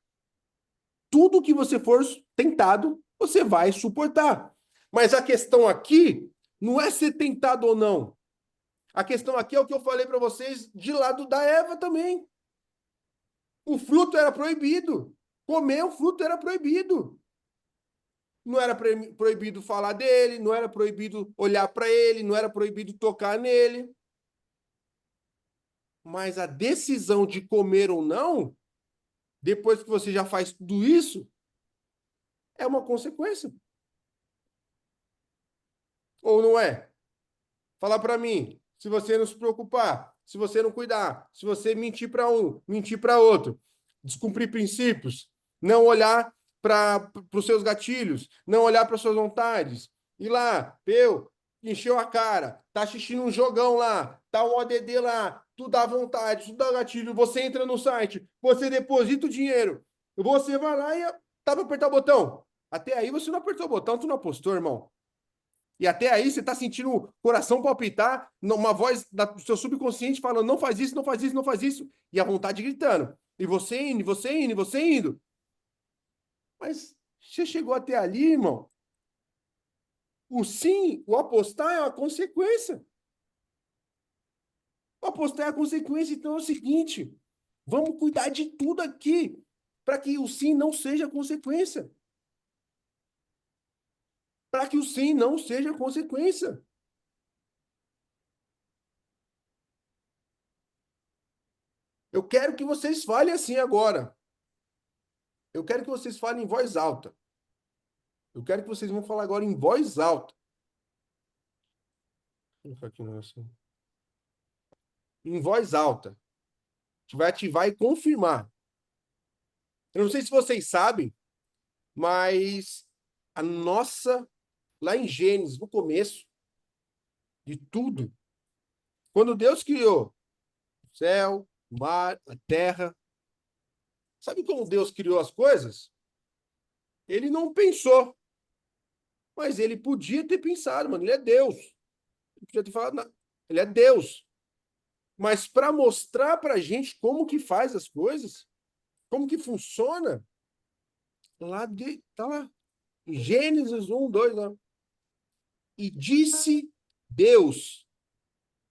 Tudo que você for tentado, você vai suportar. Mas a questão aqui não é ser tentado ou não. A questão aqui é o que eu falei para vocês de lado da Eva também. O fruto era proibido. Comer o fruto era proibido. Não era proibido falar dele, não era proibido olhar para ele, não era proibido tocar nele. Mas a decisão de comer ou não, depois que você já faz tudo isso, é uma consequência. Ou não é? Fala para mim, se você não se preocupar, se você não cuidar, se você mentir para um, mentir para outro, descumprir princípios, não olhar para os seus gatilhos, não olhar para suas vontades, ir lá, encheu a cara, tá assistindo um jogão lá, tá um ODD lá, tu dá vontade, tu dá gatilho, você entra no site, você deposita o dinheiro, você vai lá e tá para apertar o botão. Até aí você não apertou o botão, tu não apostou, irmão. E até aí você está sentindo o coração palpitar, uma voz do seu subconsciente falando: não faz isso, não faz isso, não faz isso. E a vontade gritando. E você indo, você indo, você indo. Mas você chegou até ali, irmão. O sim, o apostar é uma consequência. O apostar é a consequência. Então é o seguinte: vamos cuidar de tudo aqui para que o sim não seja consequência. Para que o sim não seja consequência. Eu quero que vocês falem assim agora. Eu quero que vocês falem em voz alta. Eu quero que vocês vão falar agora em voz alta. Vou colocar aqui um negócio. Em voz alta. A gente vai ativar e confirmar. Eu não sei se vocês sabem, mas a nossa lá em Gênesis, no começo de tudo, quando Deus criou o céu, o mar, a terra, sabe como Deus criou as coisas? Ele não pensou, mas ele podia ter pensado, mano. Ele é Deus. Ele podia ter falado, não. Ele é Deus. Mas para mostrar para a gente como que faz as coisas, como que funciona, tá lá. Gênesis 1, 2, lá. E disse Deus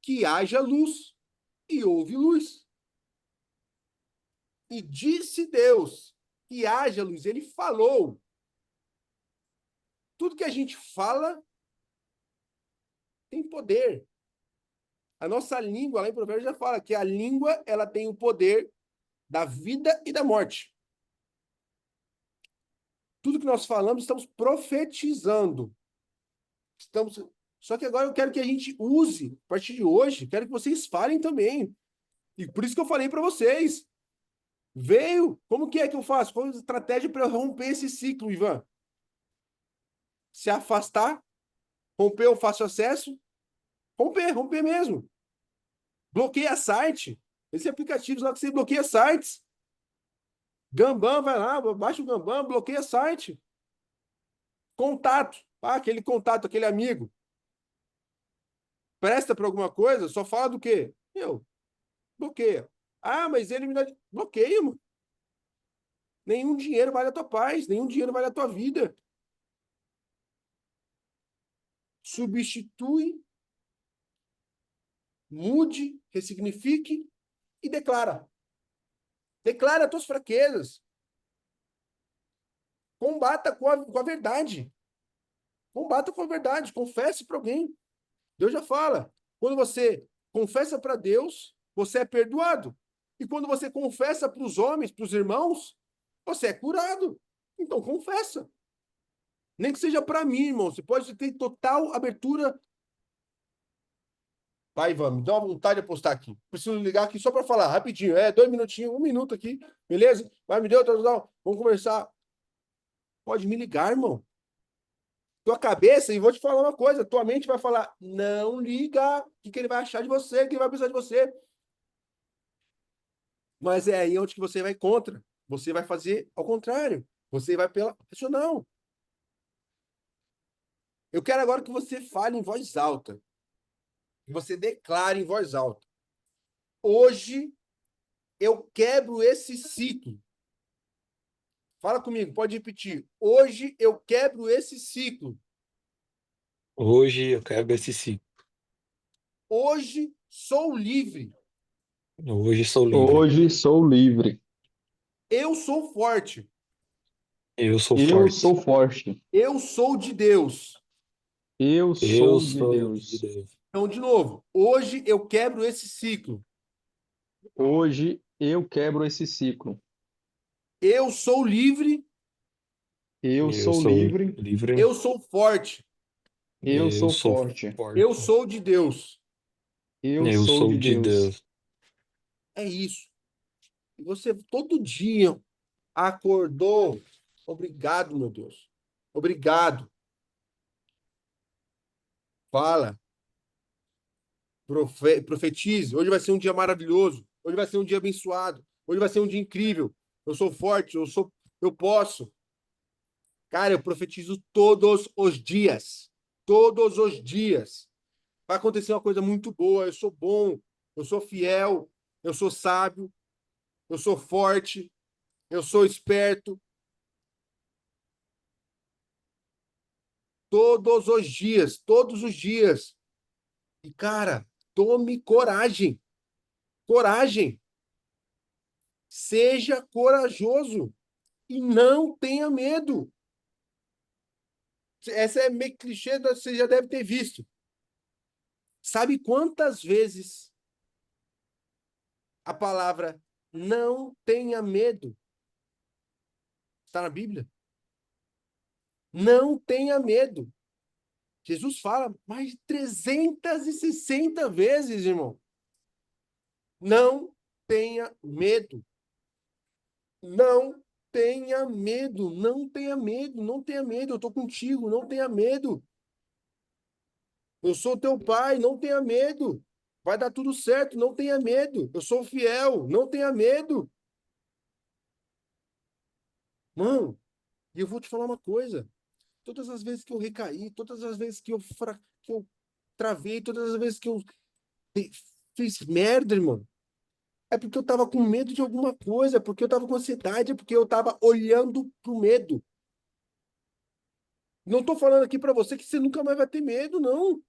que haja luz, e houve luz. E disse Deus que haja luz. Ele falou. Tudo que a gente fala tem poder. A nossa língua, lá em Provérbios, já fala que a língua ela tem o poder da vida e da morte. Tudo que nós falamos, estamos profetizando. Só que agora eu quero que a gente use, a partir de hoje, quero que vocês falem também. E por isso que eu falei para vocês. Veio, como que é que eu faço? Qual a estratégia para romper esse ciclo, Ivan? Se afastar, romper o fácil acesso, romper mesmo. Bloqueia site. Esse aplicativo lá que você bloqueia sites. Gambam, vai lá, baixa o Gambam, bloqueia site. Contato. Ah, aquele contato, aquele amigo. Presta para alguma coisa, só fala do quê? Bloqueia. Ah, mas ele me dá... Bloqueia, mano. Nenhum dinheiro vale a tua paz, nenhum dinheiro vale a tua vida. Substitui, mude, ressignifique e declara. Declara as tuas fraquezas. Combata com a verdade. Combata com a verdade. Confesse para alguém. Deus já fala. Quando você confessa para Deus, você é perdoado. E quando você confessa para os homens, para os irmãos, você é curado. Então confessa. Nem que seja para mim, irmão. Você pode ter total abertura. Vai, Ivan, me dá uma vontade de postar aqui. Preciso ligar aqui só para falar, rapidinho. 2 minutinhos, 1 minuto aqui, beleza? Vai, me deu, vamos conversar. Pode me ligar, irmão. Tua cabeça, e vou te falar uma coisa, tua mente vai falar, não liga, o que ele vai achar de você, o que ele vai pensar de você. Mas é aí onde que você vai contra. Você vai fazer ao contrário. Você vai pela racional. Eu quero agora que você fale em voz alta. Que você declare em voz alta. Hoje eu quebro esse ciclo. Fala comigo, pode repetir. Hoje eu quebro esse ciclo. Hoje eu quebro esse ciclo. Hoje sou livre. Hoje sou livre. Hoje sou livre. Eu sou forte. Eu sou Eu forte. sou forte. Eu sou de Deus. Eu Eu sou de sou de Deus. Deus. Então, de novo, hoje eu quebro esse ciclo. Hoje eu quebro esse ciclo. Eu sou livre. Eu Eu sou sou livre. livre. Eu sou forte. Eu Eu sou sou forte. Eu forte. sou de Deus. Eu Eu sou sou de de Deus. Deus. É isso. E você todo dia acordou. Obrigado, meu Deus. Obrigado. Fala. Profetize. Hoje vai ser um dia maravilhoso. Hoje vai ser um dia abençoado. Hoje vai ser um dia incrível. Eu sou forte, eu posso. Cara, eu profetizo todos os dias. Todos os dias. Vai acontecer uma coisa muito boa. Eu sou bom, eu sou fiel, eu sou sábio, eu sou forte, eu sou esperto. Todos os dias, todos os dias. E, cara, tome coragem. Coragem. Seja corajoso e não tenha medo. Essa é meio clichê, você já deve ter visto. Sabe quantas vezes a palavra não tenha medo está na Bíblia? Não tenha medo. Jesus fala mais de 360 vezes, irmão. Não tenha medo. Não tenha medo. Não tenha medo. Não tenha medo. Eu estou contigo. Não tenha medo. Eu sou teu pai, não tenha medo. Vai dar tudo certo, não tenha medo. Eu sou fiel, não tenha medo. Mano, e eu vou te falar uma coisa. Todas as vezes que eu recaí, todas as vezes que eu travei, todas as vezes que eu te- fiz merda, irmão, é porque eu tava com medo de alguma coisa, é porque eu tava com ansiedade, é porque eu tava olhando pro medo. Não tô falando aqui para você que você nunca mais vai ter medo, não.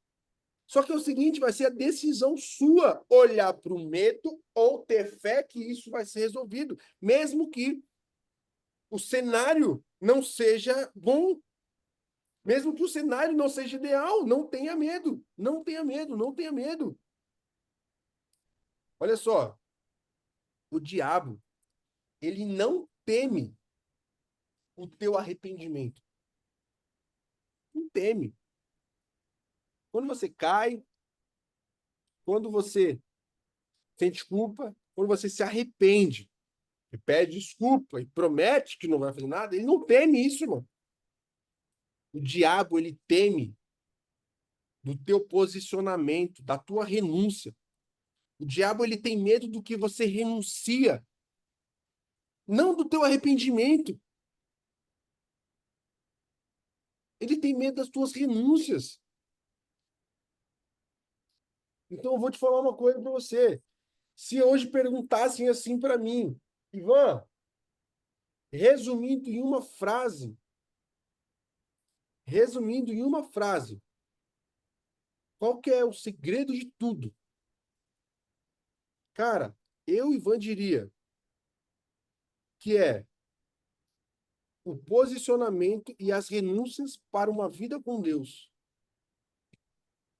Só que é o seguinte, vai ser a decisão sua olhar para o medo ou ter fé que isso vai ser resolvido, mesmo que o cenário não seja bom, mesmo que o cenário não seja ideal, não tenha medo, não tenha medo, não tenha medo. Olha só, o diabo, ele não teme o teu arrependimento. Não teme. Quando você cai, quando você sente culpa, quando você se arrepende, e pede desculpa e promete que não vai fazer nada, ele não teme isso, irmão. O diabo, ele teme do teu posicionamento, da tua renúncia. O diabo, ele tem medo do que você renuncia, não do teu arrependimento. Ele tem medo das tuas renúncias. Então, eu vou te falar uma coisa para você. Se hoje perguntassem assim para mim, Ivan, resumindo em uma frase, qual que é o segredo de tudo? Cara, eu, Ivan, diria que é o posicionamento e as renúncias para uma vida com Deus.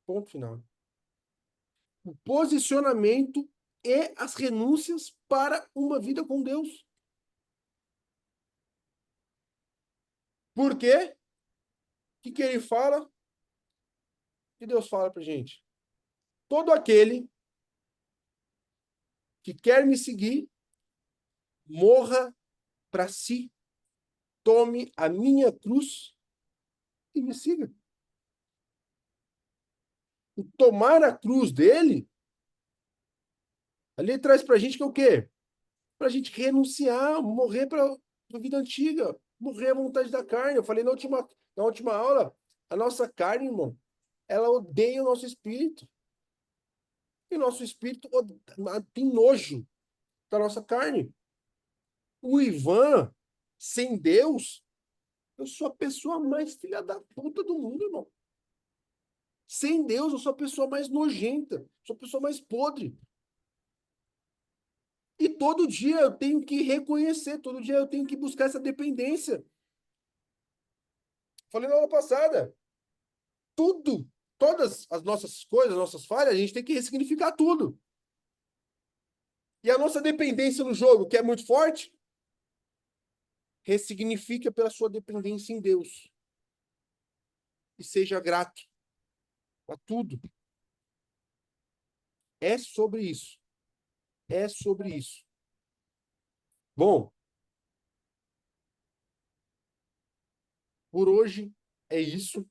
Ponto final. O posicionamento e as renúncias para uma vida com Deus. Por quê? O que ele fala? O que Deus fala para gente? Todo aquele que quer me seguir, morra para si, tome a minha cruz e me siga. O tomar a cruz dele, ali traz para a gente que é o quê? Para a gente renunciar, morrer para a vida antiga, morrer à vontade da carne. Eu falei na última aula, a nossa carne, irmão, ela odeia o nosso espírito. E o nosso espírito tem nojo da nossa carne. O Ivan, sem Deus, eu sou a pessoa mais filha da puta do mundo, irmão. Sem Deus, eu sou a pessoa mais nojenta, sou a pessoa mais podre. E todo dia eu tenho que reconhecer, todo dia eu tenho que buscar essa dependência. Falei na aula passada, tudo, todas as nossas coisas, nossas falhas, a gente tem que ressignificar tudo. E a nossa dependência no jogo, que é muito forte, ressignifica pela sua dependência em Deus. E seja grato a tudo. É sobre isso. É sobre isso. Bom, por hoje é isso.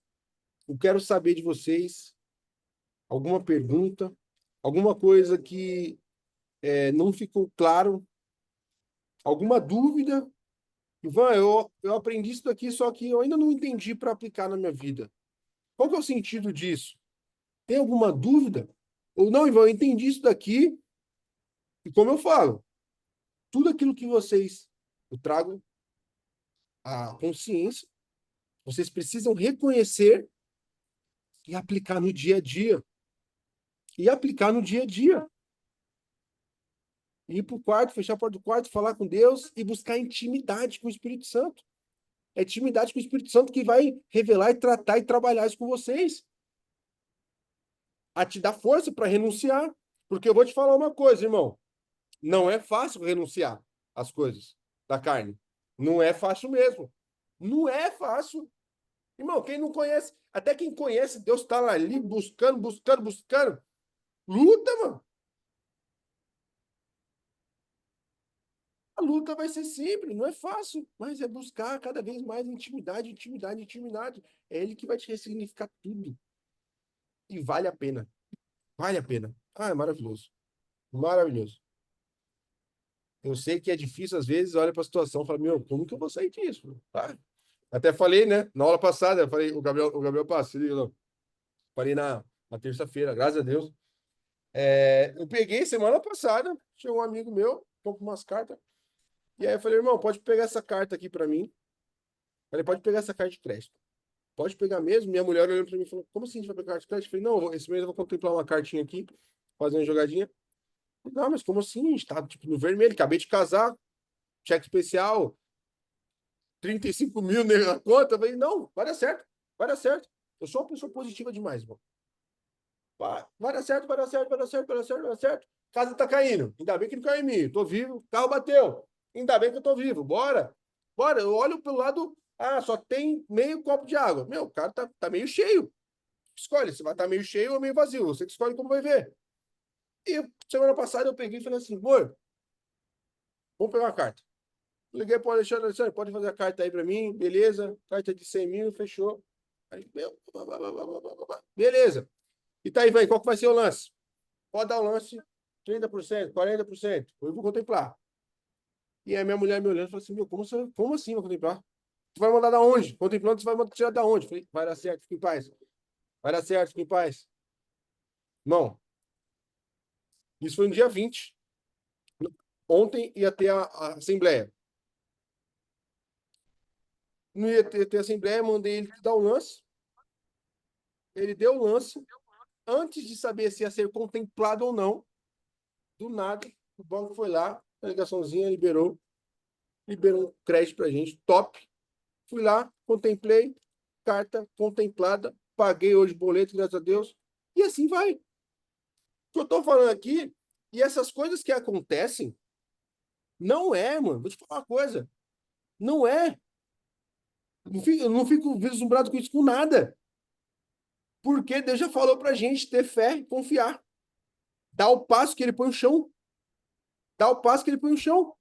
Eu quero saber de vocês alguma pergunta, alguma coisa que não ficou claro, alguma dúvida. Ivan, eu aprendi isso daqui, só que eu ainda não entendi para aplicar na minha vida. Qual que é o sentido disso? Tem alguma dúvida? Ou não, Ivan, eu entendi isso daqui, e como eu falo, tudo aquilo que vocês, eu trago a consciência, vocês precisam reconhecer e aplicar no dia a dia. E aplicar no dia a dia. Ir para o quarto, fechar a porta do quarto, falar com Deus e buscar intimidade com o Espírito Santo. É intimidade com o Espírito Santo que vai revelar e tratar e trabalhar isso com vocês. A te dar força para renunciar. Porque eu vou te falar uma coisa, irmão. Não é fácil renunciar às coisas da carne. Não é fácil mesmo. Não é fácil. Irmão, quem não conhece, até quem conhece, Deus está ali buscando, buscando, buscando. Luta, mano. A luta vai ser simples, não é fácil, mas é buscar cada vez mais intimidade, intimidade, intimidade. É ele que vai te ressignificar tudo. e vale a pena. Vale a pena. Ah, é maravilhoso. Maravilhoso. Eu sei que é difícil, às vezes, olha para a situação e fala, meu, como que eu vou sair disso? Tá? Até falei, né? Na aula passada, eu falei, o Gabriel passa, falei na terça-feira, graças a Deus. Eu peguei semana passada, chegou um amigo meu, comprou umas cartas, e aí eu falei, irmão, pode pegar essa carta aqui para mim. Falei, pode pegar essa carta de crédito. Pode pegar mesmo? Minha mulher olhou para mim e falou, como assim a gente vai pegar carta de crédito? Eu falei, não, esse mês eu vou contemplar uma cartinha aqui, fazer uma jogadinha. Não, mas como assim? A gente tá, tipo, no vermelho, acabei de casar, cheque especial, 35 mil na conta. Eu falei, não, vai dar certo, vai dar certo. Eu sou uma pessoa positiva demais, irmão. Vai dar certo, vai dar certo, vai dar certo, vai dar certo, vai dar certo. Casa tá caindo. Ainda bem que não caiu em mim. Tô vivo. Carro bateu. Ainda bem que eu tô vivo. Bora. Bora. Eu olho pelo lado. Ah, só tem meio copo de água. Meu, o cara tá meio cheio. Escolhe se vai estar meio cheio ou meio vazio. Você que escolhe como vai ver. E semana passada eu peguei e falei assim, amor, vamos pegar uma carta. Liguei para o Alexandre, Alexandre, pode fazer a carta aí para mim? Beleza. Carta de 100 mil, fechou. Aí, meu, beleza. E tá aí, vai, qual que vai ser o lance? Pode dar o lance 30%, 40%. Eu vou contemplar. E aí minha mulher me olhando e falou assim, meu, como assim vai contemplar? Tu vai mandar da onde? Contemplando, tu vai mandar tirar da onde? Falei, vai dar certo, fica em paz. Vai dar certo, fica em paz. Não. Isso foi no dia 20. Ontem ia ter a assembleia. Não ia ter assembleia, mandei ele dar o lance. Ele deu o lance. Antes de saber se ia ser contemplado ou não, do nada, o banco foi lá, a ligaçãozinha liberou um crédito pra gente, top. Fui lá, contemplei, carta contemplada, paguei hoje boleto, graças a Deus, e assim vai. O que eu tô falando aqui, e essas coisas que acontecem, não é, mano, vou te falar uma coisa, não é. Eu não fico vislumbrado com isso com nada. Porque Deus já falou pra gente ter fé e confiar. Dá o passo que ele põe no chão. Dá o passo que ele põe no chão.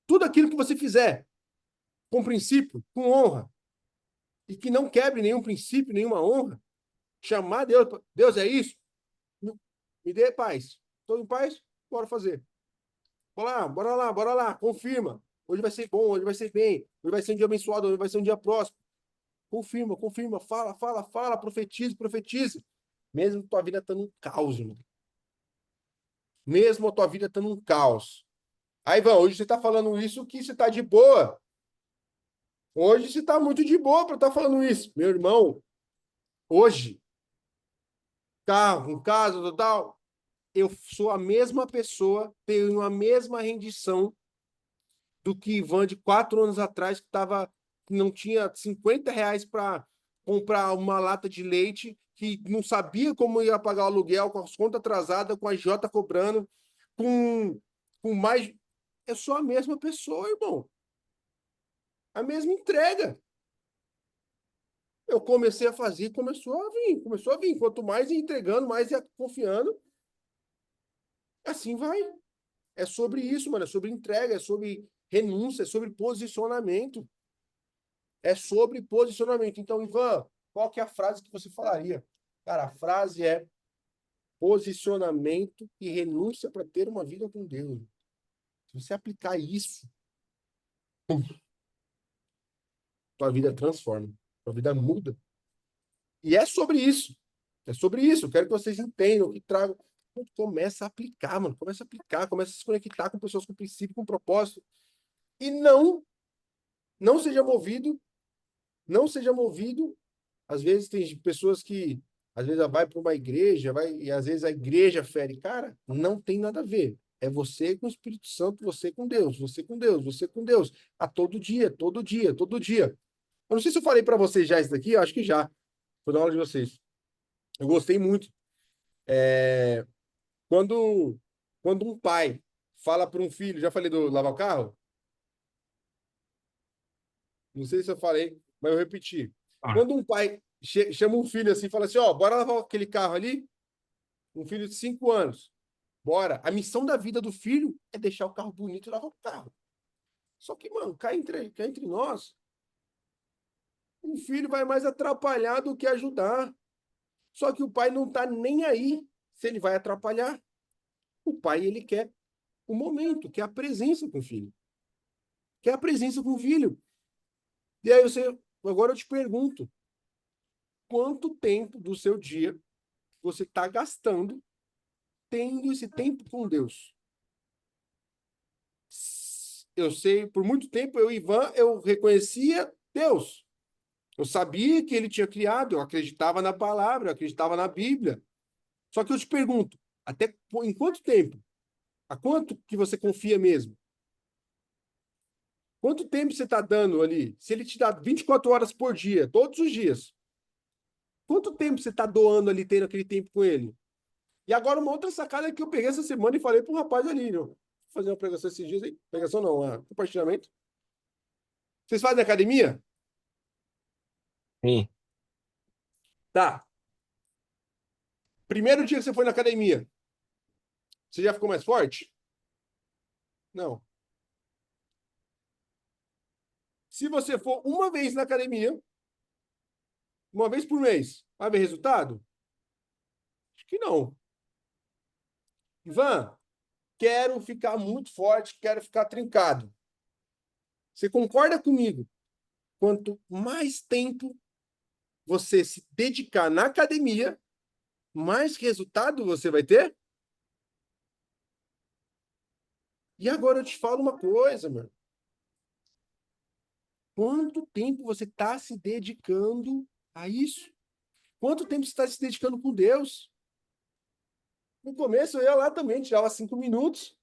Tudo aquilo que você fizer com princípio, com honra, e que não quebre nenhum princípio, nenhuma honra, chamar Deus, Deus é isso, me dê paz. Estou em paz? Bora fazer. Bora lá, bora lá, bora lá, confirma. Hoje vai ser bom, hoje vai ser bem, hoje vai ser um dia abençoado, hoje vai ser um dia próximo. Confirma, confirma, fala, fala, fala, profetize, profetize. Mesmo tua vida estando um caos, irmão. Mesmo a tua vida estando um caos. Aí, Ivan, hoje você está falando isso que você está de boa. Hoje você está muito de boa para estar falando isso. Meu irmão, hoje, carro, casa, total, eu sou a mesma pessoa, tenho a mesma rendição do que Ivan de 4 anos atrás, que não tinha R$ 50 para comprar uma lata de leite, que não sabia como ia pagar o aluguel, com as contas atrasadas, com a Jota cobrando, com mais. Eu sou a mesma pessoa, irmão. A mesma entrega. Eu comecei a fazer, começou a vir, começou a vir. Quanto mais ia entregando, mais ia confiando. Assim vai. É sobre isso, mano. É sobre entrega, é sobre renúncia, é sobre posicionamento. É sobre posicionamento. Então, Ivan, qual que é a frase que você falaria? Cara, a frase é posicionamento e renúncia para ter uma vida com Deus. Se você aplicar isso, tua vida transforma, tua vida muda. E é sobre isso. É sobre isso. Eu quero que vocês entendam, que tragam. Começa a aplicar, mano. Começa a aplicar, começa a se conectar com pessoas com princípio, com propósito. E não seja movido, não seja movido. Às vezes tem pessoas que às vezes vai para uma igreja, vai e às vezes a igreja fere. Cara, não tem nada a ver. É você com o Espírito Santo, você com Deus, você com Deus, você com Deus. A todo dia, todo dia, todo dia. Eu não sei se eu falei para vocês já isso daqui, eu acho que já. Foi na aula de vocês. Eu gostei muito. Quando, quando um pai fala para um filho, já falei do lavar o carro? Não sei se eu falei, mas eu repeti. Ah, Quando um pai chama um filho assim e fala assim, ó, bora lavar aquele carro ali, um filho de 5 anos, bora. A missão da vida do filho é deixar o carro bonito e lavar o carro. Só que, mano, cá entre nós, um filho vai mais atrapalhar do que ajudar. Só que o pai não está nem aí se ele vai atrapalhar. O pai, ele quer o momento, quer a presença com o filho. Quer a presença com o filho. E aí agora eu te pergunto, quanto tempo do seu dia você está gastando tendo esse tempo com Deus? Eu sei, por muito tempo, Ivan, eu reconhecia Deus. Eu sabia que ele tinha criado, eu acreditava na palavra, eu acreditava na Bíblia. Só que eu te pergunto, até em quanto tempo? A quanto que você confia mesmo? Quanto tempo você está dando ali? Se ele te dá 24 horas por dia, todos os dias, quanto tempo você está doando ali, tendo aquele tempo com ele? E agora uma outra sacada que eu peguei essa semana e falei para um rapaz ali, vou fazer uma pregação esses dias aí. Pregação não, compartilhamento. Vocês fazem academia? Sim. Tá. Primeiro dia que você foi na academia, você já ficou mais forte? Não. Se você for uma vez na academia, uma vez por mês, vai ver resultado? Acho que não. Ivan, quero ficar muito forte, quero ficar trincado. Você concorda comigo? Quanto mais tempo você se dedicar na academia, mais resultado você vai ter? E agora eu te falo uma coisa, mano. Quanto tempo você está se dedicando a isso? Quanto tempo você está se dedicando com Deus? No começo eu ia lá também, tirava 5 minutos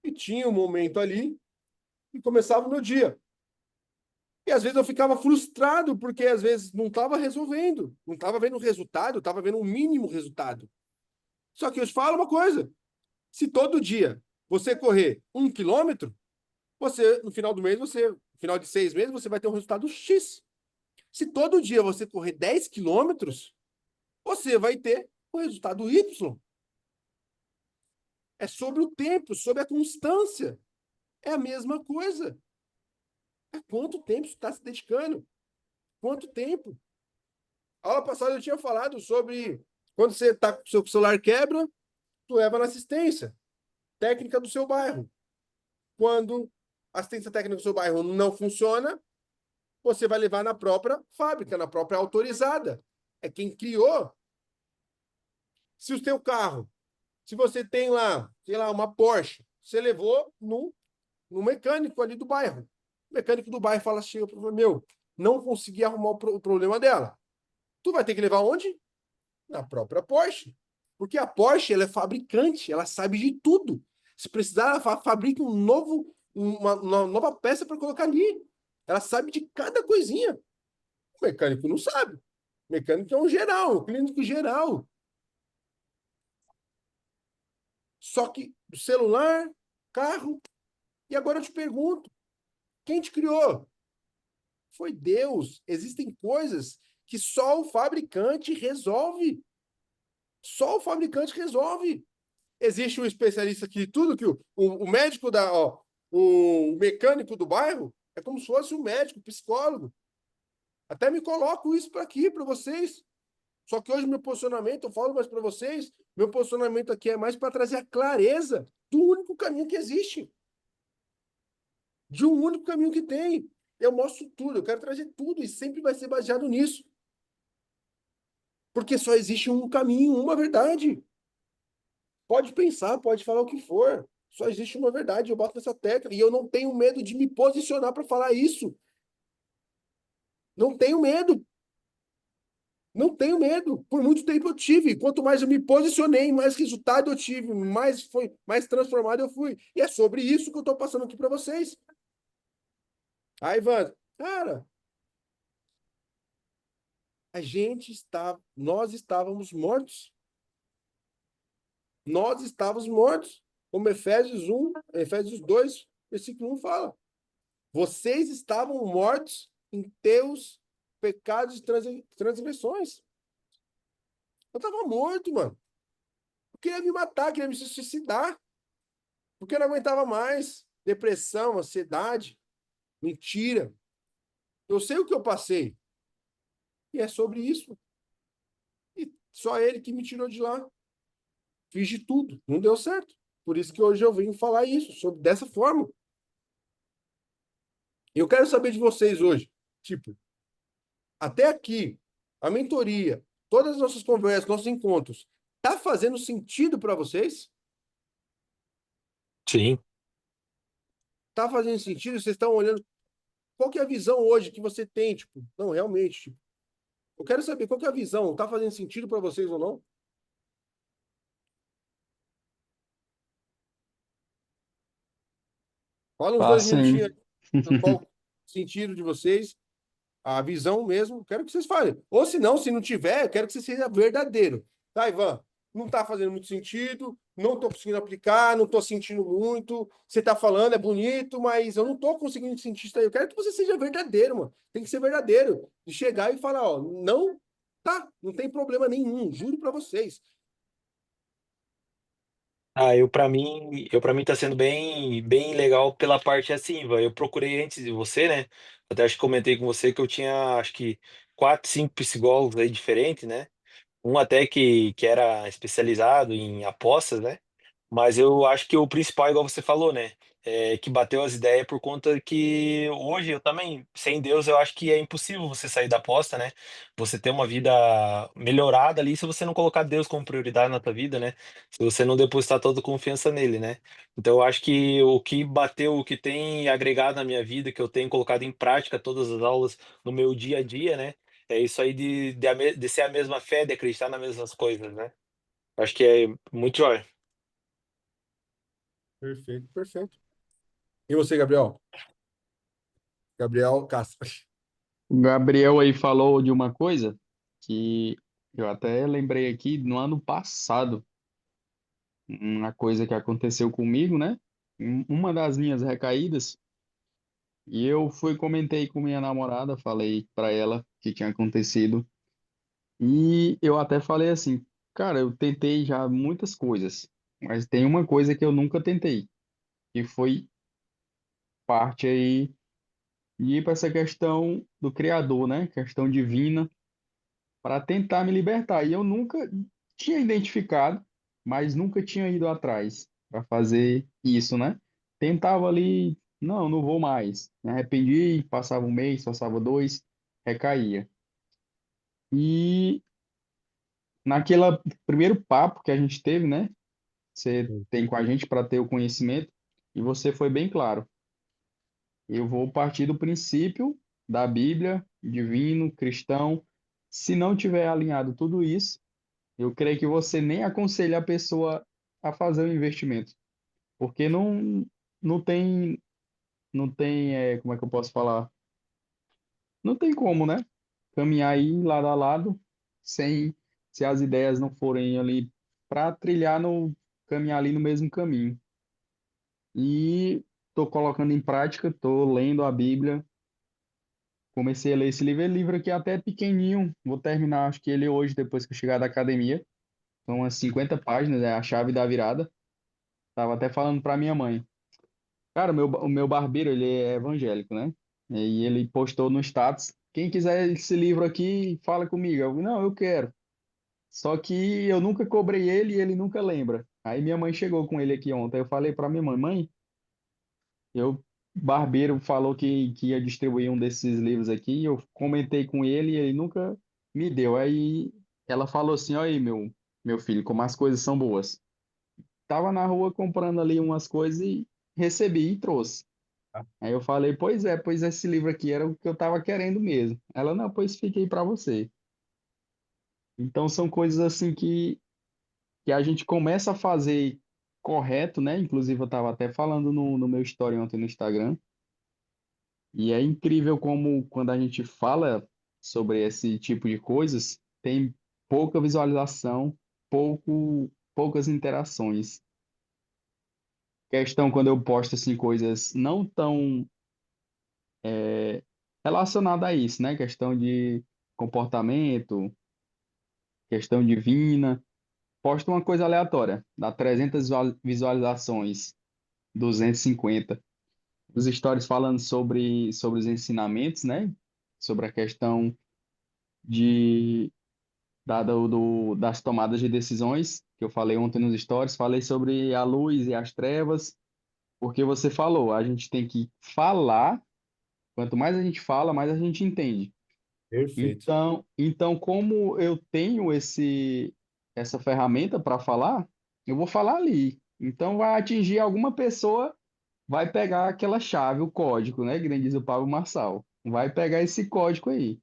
e tinha um momento ali e começava o meu dia. E às vezes eu ficava frustrado porque às vezes não estava resolvendo, não estava vendo resultado, estava vendo um mínimo resultado. Só que eu te falo uma coisa: se todo dia você correr 1 quilômetro, você no final do mês, no final de 6 meses, você vai ter um resultado X. Se todo dia você correr 10 quilômetros, você vai ter o resultado Y. É sobre o tempo, sobre a constância. É a mesma coisa. É quanto tempo você está se dedicando? Quanto tempo? A aula passada eu tinha falado sobre quando você tá com o seu celular quebra, tu leva na assistência técnica do seu bairro. Quando a assistência técnica do seu bairro não funciona, você vai levar na própria fábrica, na própria autorizada. É quem criou. Se o seu carro, se você tem lá, sei lá, uma Porsche, você levou no mecânico ali do bairro. O mecânico do bairro fala, chega para meu, não consegui arrumar o problema dela. Tu vai ter que levar onde? Na própria Porsche. Porque a Porsche, ela é fabricante, ela sabe de tudo. Se precisar, ela fabrica uma nova peça para colocar ali. Ela sabe de cada coisinha. O mecânico não sabe. O mecânico é um geral, um clínico geral. Só que celular, carro. E agora eu te pergunto, quem te criou? Foi Deus. Existem coisas que só o fabricante resolve. Só o fabricante resolve. Existe um especialista aqui de tudo, que o médico o mecânico do bairro é como se fosse um médico, psicólogo. Até me coloco isso para aqui, para vocês. Só que hoje meu posicionamento, eu falo mais para vocês, meu posicionamento aqui é mais para trazer a clareza do único caminho que existe. De um único caminho que tem. Eu mostro tudo, eu quero trazer tudo e sempre vai ser baseado nisso. Porque só existe um caminho, uma verdade. Pode pensar, pode falar o que for. Só existe uma verdade, eu boto nessa tecla. E eu não tenho medo de me posicionar para falar isso. Não tenho medo. Não tenho medo. Por muito tempo eu tive. Quanto mais eu me posicionei, mais resultado eu tive, mais transformado eu fui. E é sobre isso que eu estou passando aqui para vocês. Aí, Ivan, cara, nós estávamos mortos. Nós estávamos mortos. Como Efésios 2, versículo 1 fala. Vocês estavam mortos em teus pecados e transgressões. Eu estava morto, mano. Eu queria me matar, queria me suicidar. Porque eu não aguentava mais. Depressão, ansiedade, mentira. Eu sei o que eu passei. E é sobre isso. E Só ele que me tirou de lá. Fiz de tudo, não deu certo. Por isso que hoje eu venho falar isso, sobre, dessa forma. Eu quero saber de vocês hoje. Tipo, até aqui, a mentoria, todas as nossas conversas, nossos encontros, tá fazendo sentido para vocês? Sim. Tá fazendo sentido? Vocês estão olhando. Qual que é a visão hoje que você tem? Tipo, não, realmente, tipo, eu quero saber qual que é a visão. Tá fazendo sentido para vocês ou não? Fala uns Tá 2 minutinhos sim. aí, qual o sentido de vocês, a visão mesmo. Quero que vocês falem. Ou se não, se não tiver, eu quero que você seja verdadeiro. Tá, Ivan? Não tá fazendo muito sentido, não tô conseguindo aplicar, não tô sentindo muito. Você tá falando, é bonito, mas eu não tô conseguindo sentir isso aí. Eu quero que você seja verdadeiro, mano. Tem que ser verdadeiro. De chegar e falar, ó, não, tá, não tem problema nenhum, juro para vocês. Ah, eu para mim tá sendo bem legal pela parte assim, Ivan. Eu procurei antes de você, né? Até acho que comentei com você que eu tinha, acho que 4, 5 psicólogos aí diferentes, né? Um até que era especializado em apostas, né? Mas eu acho que o principal, igual você falou, né? É que bateu as ideias por conta que hoje eu também, sem Deus, eu acho que é impossível você sair da aposta, né? Você ter uma vida melhorada ali se você não colocar Deus como prioridade na tua vida, né? Se você não depositar toda a confiança nele, né? Então eu acho que o que bateu, o que tem agregado na minha vida, que eu tenho colocado em prática todas as aulas no meu dia a dia, né? É isso aí de ser a mesma fé, de acreditar nas mesmas coisas, né? Acho que é muito jóia. Perfeito, perfeito. E você, Gabriel? Gabriel Castro. O Gabriel aí falou de uma coisa que eu até lembrei aqui no ano passado, uma coisa que aconteceu comigo, né? Uma das minhas recaídas, e eu fui comentei com minha namorada, falei para ela o que tinha acontecido, e eu até falei assim, cara, eu tentei já muitas coisas, mas tem uma coisa que eu nunca tentei, que foi parte aí de ir para essa questão do Criador, né? Questão divina para tentar me libertar. E eu nunca tinha identificado, mas nunca tinha ido atrás para fazer isso, né? Tentava ali, não, não vou mais. Me arrependi, passava um mês, passava dois, recaía. E naquele primeiro papo que a gente teve, né? Você tem com a gente para ter o conhecimento, e você foi bem claro. Eu vou partir do princípio da Bíblia, divino, cristão. Se não tiver alinhado tudo isso, eu creio que você nem aconselha a pessoa a fazer o investimento, porque não tem, não tem, como é que eu posso falar? Não tem como, né? Caminhar aí lado a lado, sem, se as ideias não forem ali para trilhar no, caminhar ali no mesmo caminho. E estou colocando em prática, estou lendo a Bíblia, comecei a ler esse livro, é livro aqui até pequenininho, vou terminar, acho que ele hoje, depois que eu chegar da academia, são umas 50 páginas, é a chave da virada. Tava até falando para minha mãe. Cara, o meu barbeiro, ele é evangélico, né? E ele postou no status, quem quiser esse livro aqui, fala comigo. Não, eu quero. Só que eu nunca cobrei ele e ele nunca lembra. Aí minha mãe chegou com ele aqui ontem. Eu falei para minha mãe, mãe, eu barbeiro falou que ia distribuir um desses livros aqui. Eu comentei com ele e ele nunca me deu. Aí ela falou assim, olha aí, meu filho, como as coisas são boas. Tava na rua comprando ali umas coisas e recebi e trouxe. Aí eu falei, pois esse livro aqui era o que eu tava querendo mesmo. Ela, não, pois fiquei para você. Então são coisas assim que a gente começa a fazer correto, né? Inclusive eu tava até falando no meu story ontem no Instagram. E é incrível como quando a gente fala sobre esse tipo de coisas, tem pouca visualização, poucas interações. Questão quando eu posto assim coisas não tão relacionadas a isso, né? Questão de comportamento, questão divina. Posto uma coisa aleatória, dá 300 visualizações, 250. Os stories falando sobre os ensinamentos, né? Sobre a questão de das tomadas de decisões, que eu falei ontem nos stories, falei sobre a luz e as trevas, porque você falou, a gente tem que falar, quanto mais a gente fala, mais a gente entende. Perfeito. Então, como eu tenho essa ferramenta para falar, eu vou falar ali. Então, vai atingir alguma pessoa, vai pegar aquela chave, o código, né? Que nem diz o Pablo Marçal. Vai pegar esse código aí.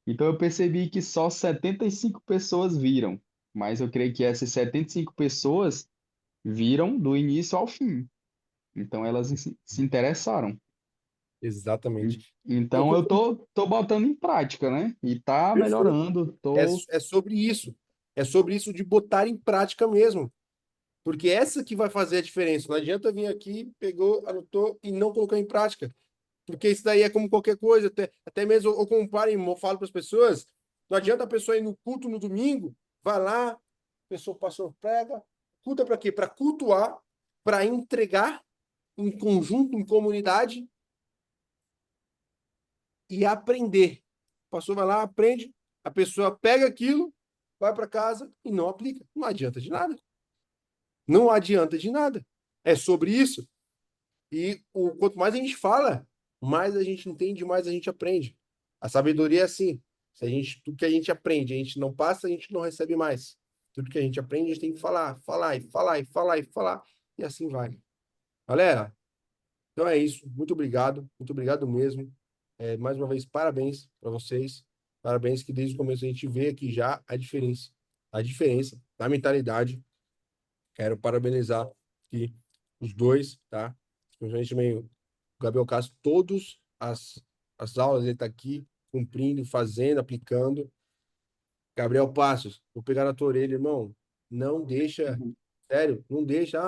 Então, eu percebi que só 75 pessoas viram, mas eu creio que essas 75 pessoas viram do início ao fim. Então, elas se interessaram. Exatamente. Não, Então, eu tô botando em prática, né? E tá perfeito. melhorando. É, Tô. é sobre isso. É sobre isso de botar em prática mesmo. Porque essa que vai fazer a diferença. Não adianta vir aqui, pegou, anotou e não colocou em prática. Porque isso daí é como qualquer coisa, até mesmo eu comparo, eu falo para as pessoas, não adianta a pessoa ir no culto no domingo, vai lá, a pessoa, o pastor prega, culta para quê? Para cultuar, para entregar em conjunto, em comunidade e aprender. O pastor vai lá, aprende, a pessoa pega aquilo, vai para casa e não aplica. Não adianta de nada. Não adianta de nada. É sobre isso. E quanto mais a gente fala, mais a gente entende, mais a gente aprende. A sabedoria é assim. Se a gente, tudo que a gente aprende, a gente não passa, a gente não recebe mais. Tudo que a gente aprende, a gente tem que falar, falar e falar e falar e falar. E assim vai. Galera, então é isso. Muito obrigado. Muito obrigado mesmo. Mais uma vez, parabéns para vocês. Parabéns que desde o começo a gente vê aqui já a diferença. A diferença da mentalidade. Quero parabenizar aqui os dois, tá? Principalmente também o Gabriel Castro, todas as aulas ele está aqui cumprindo, fazendo, aplicando. Gabriel Passos, vou pegar na tua orelha, irmão. Não deixa, sério, não deixa,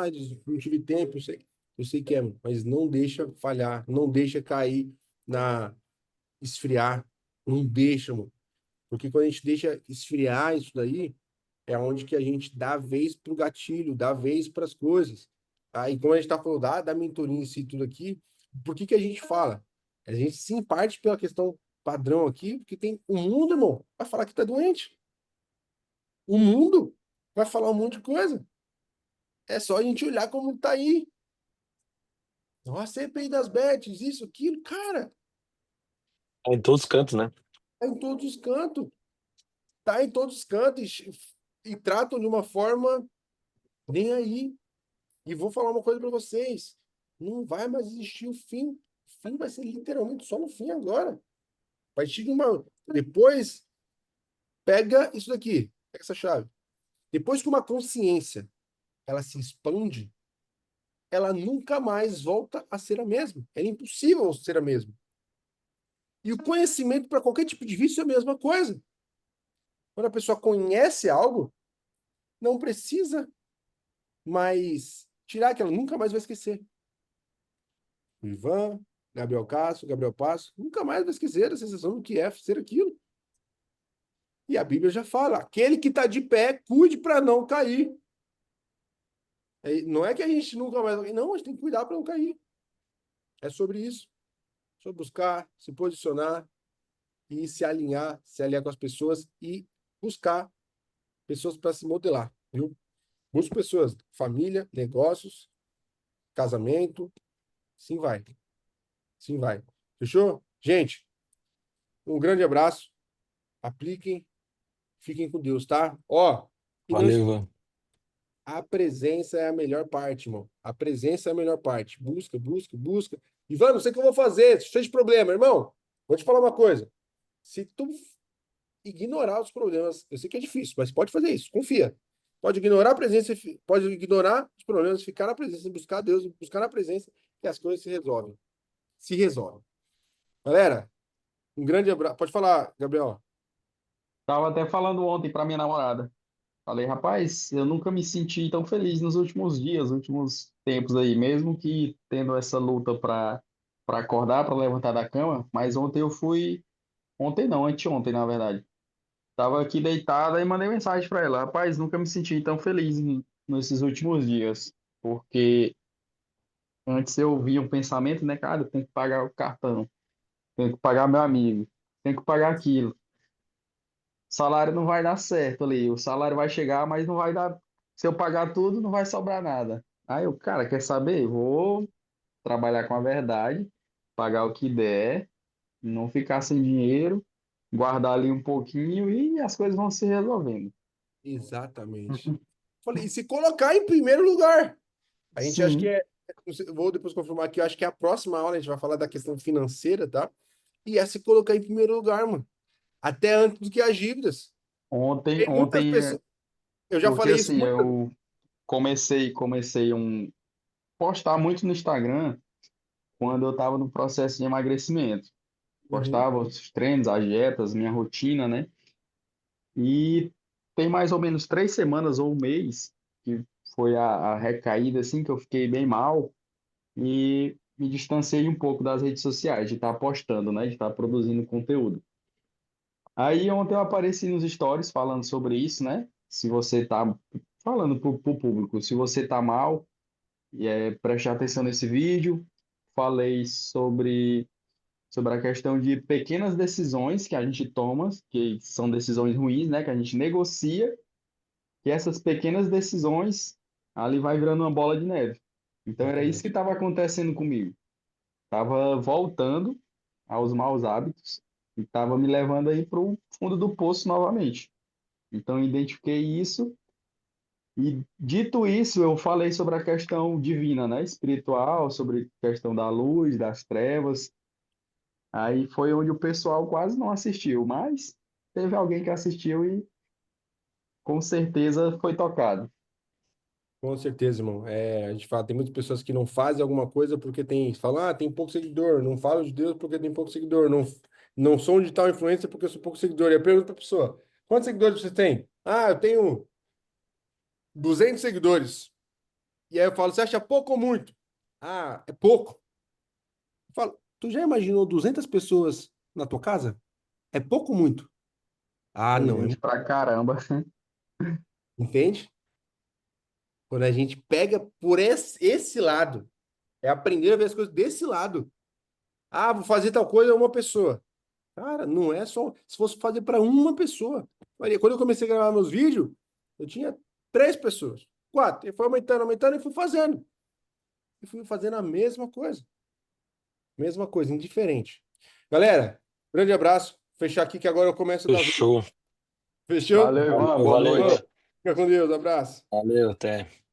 não tive tempo, eu sei que é, mas não deixa falhar, não deixa cair na esfriar, não deixa, mano. Porque quando a gente deixa esfriar isso daí, é onde que a gente dá vez para o gatilho, dá vez para as coisas. Aí, como a gente está falando da mentoria em si, tudo aqui, por que que a gente fala? A gente sim parte pela questão padrão aqui, porque tem o mundo, irmão, vai falar que tá doente. O mundo vai falar um monte de coisa. É só a gente olhar como tá aí. Nossa, CPI das bets, isso, aquilo, cara, Em todos os cantos, né? tá em todos os cantos. Tá em todos os cantos e tratam de uma forma nem aí. E vou falar uma coisa para vocês: não vai mais existir o fim. O fim vai ser literalmente só no fim agora. A partir de uma. Depois, pega isso daqui, pega essa chave. Depois que uma consciência ela se expande, ela nunca mais volta a ser a mesma. É impossível ser a mesma. E o conhecimento para qualquer tipo de vício é a mesma coisa. Quando a pessoa conhece algo, não precisa mais tirar que ela nunca mais vai esquecer. O Ivan, Gabriel Castro, Gabriel Passo, nunca mais vai esquecer a sensação do que é ser aquilo. E a Bíblia já fala: aquele que está de pé, cuide para não cair. Não é que a gente nunca mais. Não, a gente tem que cuidar para não cair. É sobre isso. Sobre buscar, se posicionar e se alinhar com as pessoas e buscar pessoas para se modelar, viu? Busca pessoas, família, negócios, casamento, sim vai. Sim vai. Fechou? Gente, um grande abraço. Apliquem. Fiquem com Deus, tá? Ó, e não Valeu, esqueça, Ivan. a presença é a melhor parte, irmão. A presença é a melhor parte. Busca, busca, busca. Ivan, não sei o que eu vou fazer, cheio de problema, irmão. Vou te falar uma coisa. Se tu ignorar os problemas, eu sei que é difícil, mas pode fazer isso, confia. Pode ignorar a presença, pode ignorar os problemas, ficar na presença, buscar Deus, buscar na presença, que as coisas se resolvem. Se resolvem. Galera, um grande abraço. Pode falar, Gabriel. Tava até falando ontem para minha namorada. Falei, rapaz, eu nunca me senti tão feliz nos últimos dias, últimos tempos aí, mesmo que tendo essa luta para acordar, para levantar da cama. Mas ontem eu fui, ontem não, anteontem, na verdade. Tava aqui deitada e mandei mensagem para ela, rapaz, nunca me senti tão feliz nesses últimos dias, porque antes eu via um pensamento, né, cara, eu tenho que pagar o cartão, tenho que pagar meu amigo, tenho que pagar aquilo. salário não vai dar certo ali. O salário vai chegar, mas não vai dar. Se eu pagar tudo, não vai sobrar nada. Aí o cara quer saber? Vou trabalhar com a verdade, pagar o que der, não ficar sem dinheiro, guardar ali um pouquinho e as coisas vão se resolvendo. Exatamente. Falei, e se colocar em primeiro lugar. A gente acha que Sim. é. Vou depois confirmar aqui, eu acho que é a próxima aula, a gente vai falar da questão financeira, tá? E é se colocar em primeiro lugar, mano. Até antes do que as dívidas. Ontem, Tem muitas ontem, pessoas. Eu já porque falei isso assim, muitas. eu comecei postar muito no Instagram quando eu estava no processo de emagrecimento. Uhum. Postava os treinos, as dietas, minha rotina, né? E tem mais ou menos 3 semanas ou um mês que foi a recaída, assim, que eu fiquei bem mal e me distanciei um pouco das redes sociais, de estar postando, né? De estar produzindo conteúdo. Aí ontem eu apareci nos stories falando sobre isso, né? Se você tá falando para o público, se você tá mal, preste atenção nesse vídeo. Falei sobre a questão de pequenas decisões que a gente toma, que são decisões ruins, né? Que a gente negocia, que essas pequenas decisões ali vai virando uma bola de neve. Então era isso que Exatamente. estava acontecendo comigo. Estava voltando aos maus hábitos e estava me levando aí para o fundo do poço novamente. Então eu identifiquei isso e dito isso, eu falei sobre a questão divina, né? Espiritual, sobre a questão da luz, das trevas. Aí foi onde o pessoal quase não assistiu, mas teve alguém que assistiu e com certeza foi tocado. Com certeza, irmão. É, a gente fala, tem muitas pessoas que não fazem alguma coisa porque tem, falam, tem pouco seguidor, não falo de Deus porque tem pouco seguidor, não sou de tal influência porque eu sou pouco seguidor. E eu pergunto para a pessoa, quantos seguidores você tem? Ah, eu tenho 200 seguidores. E aí eu falo, você acha pouco ou muito? Ah, é pouco. Eu falo, tu já imaginou 200 pessoas na tua casa? É pouco ou muito? Ah, É não, é gente muito. pra caramba. Entende? Quando a gente pega por esse lado, é aprender a ver as coisas desse lado. Ah, vou fazer tal coisa a uma pessoa. Cara, não é só. Se fosse fazer para uma pessoa. Olha, quando eu comecei a gravar meus vídeos, eu tinha 3 pessoas, 4. E foi aumentando, aumentando e fui fazendo. E fui fazendo a mesma coisa. Mesma coisa, indiferente. Galera, grande abraço. Fechar aqui que agora eu começo a dar vídeo. Fechou. Fechou? Valeu, Ivan. Valeu, Boa valeu, Ô, então. noite. fica com Deus. Abraço. Valeu, até.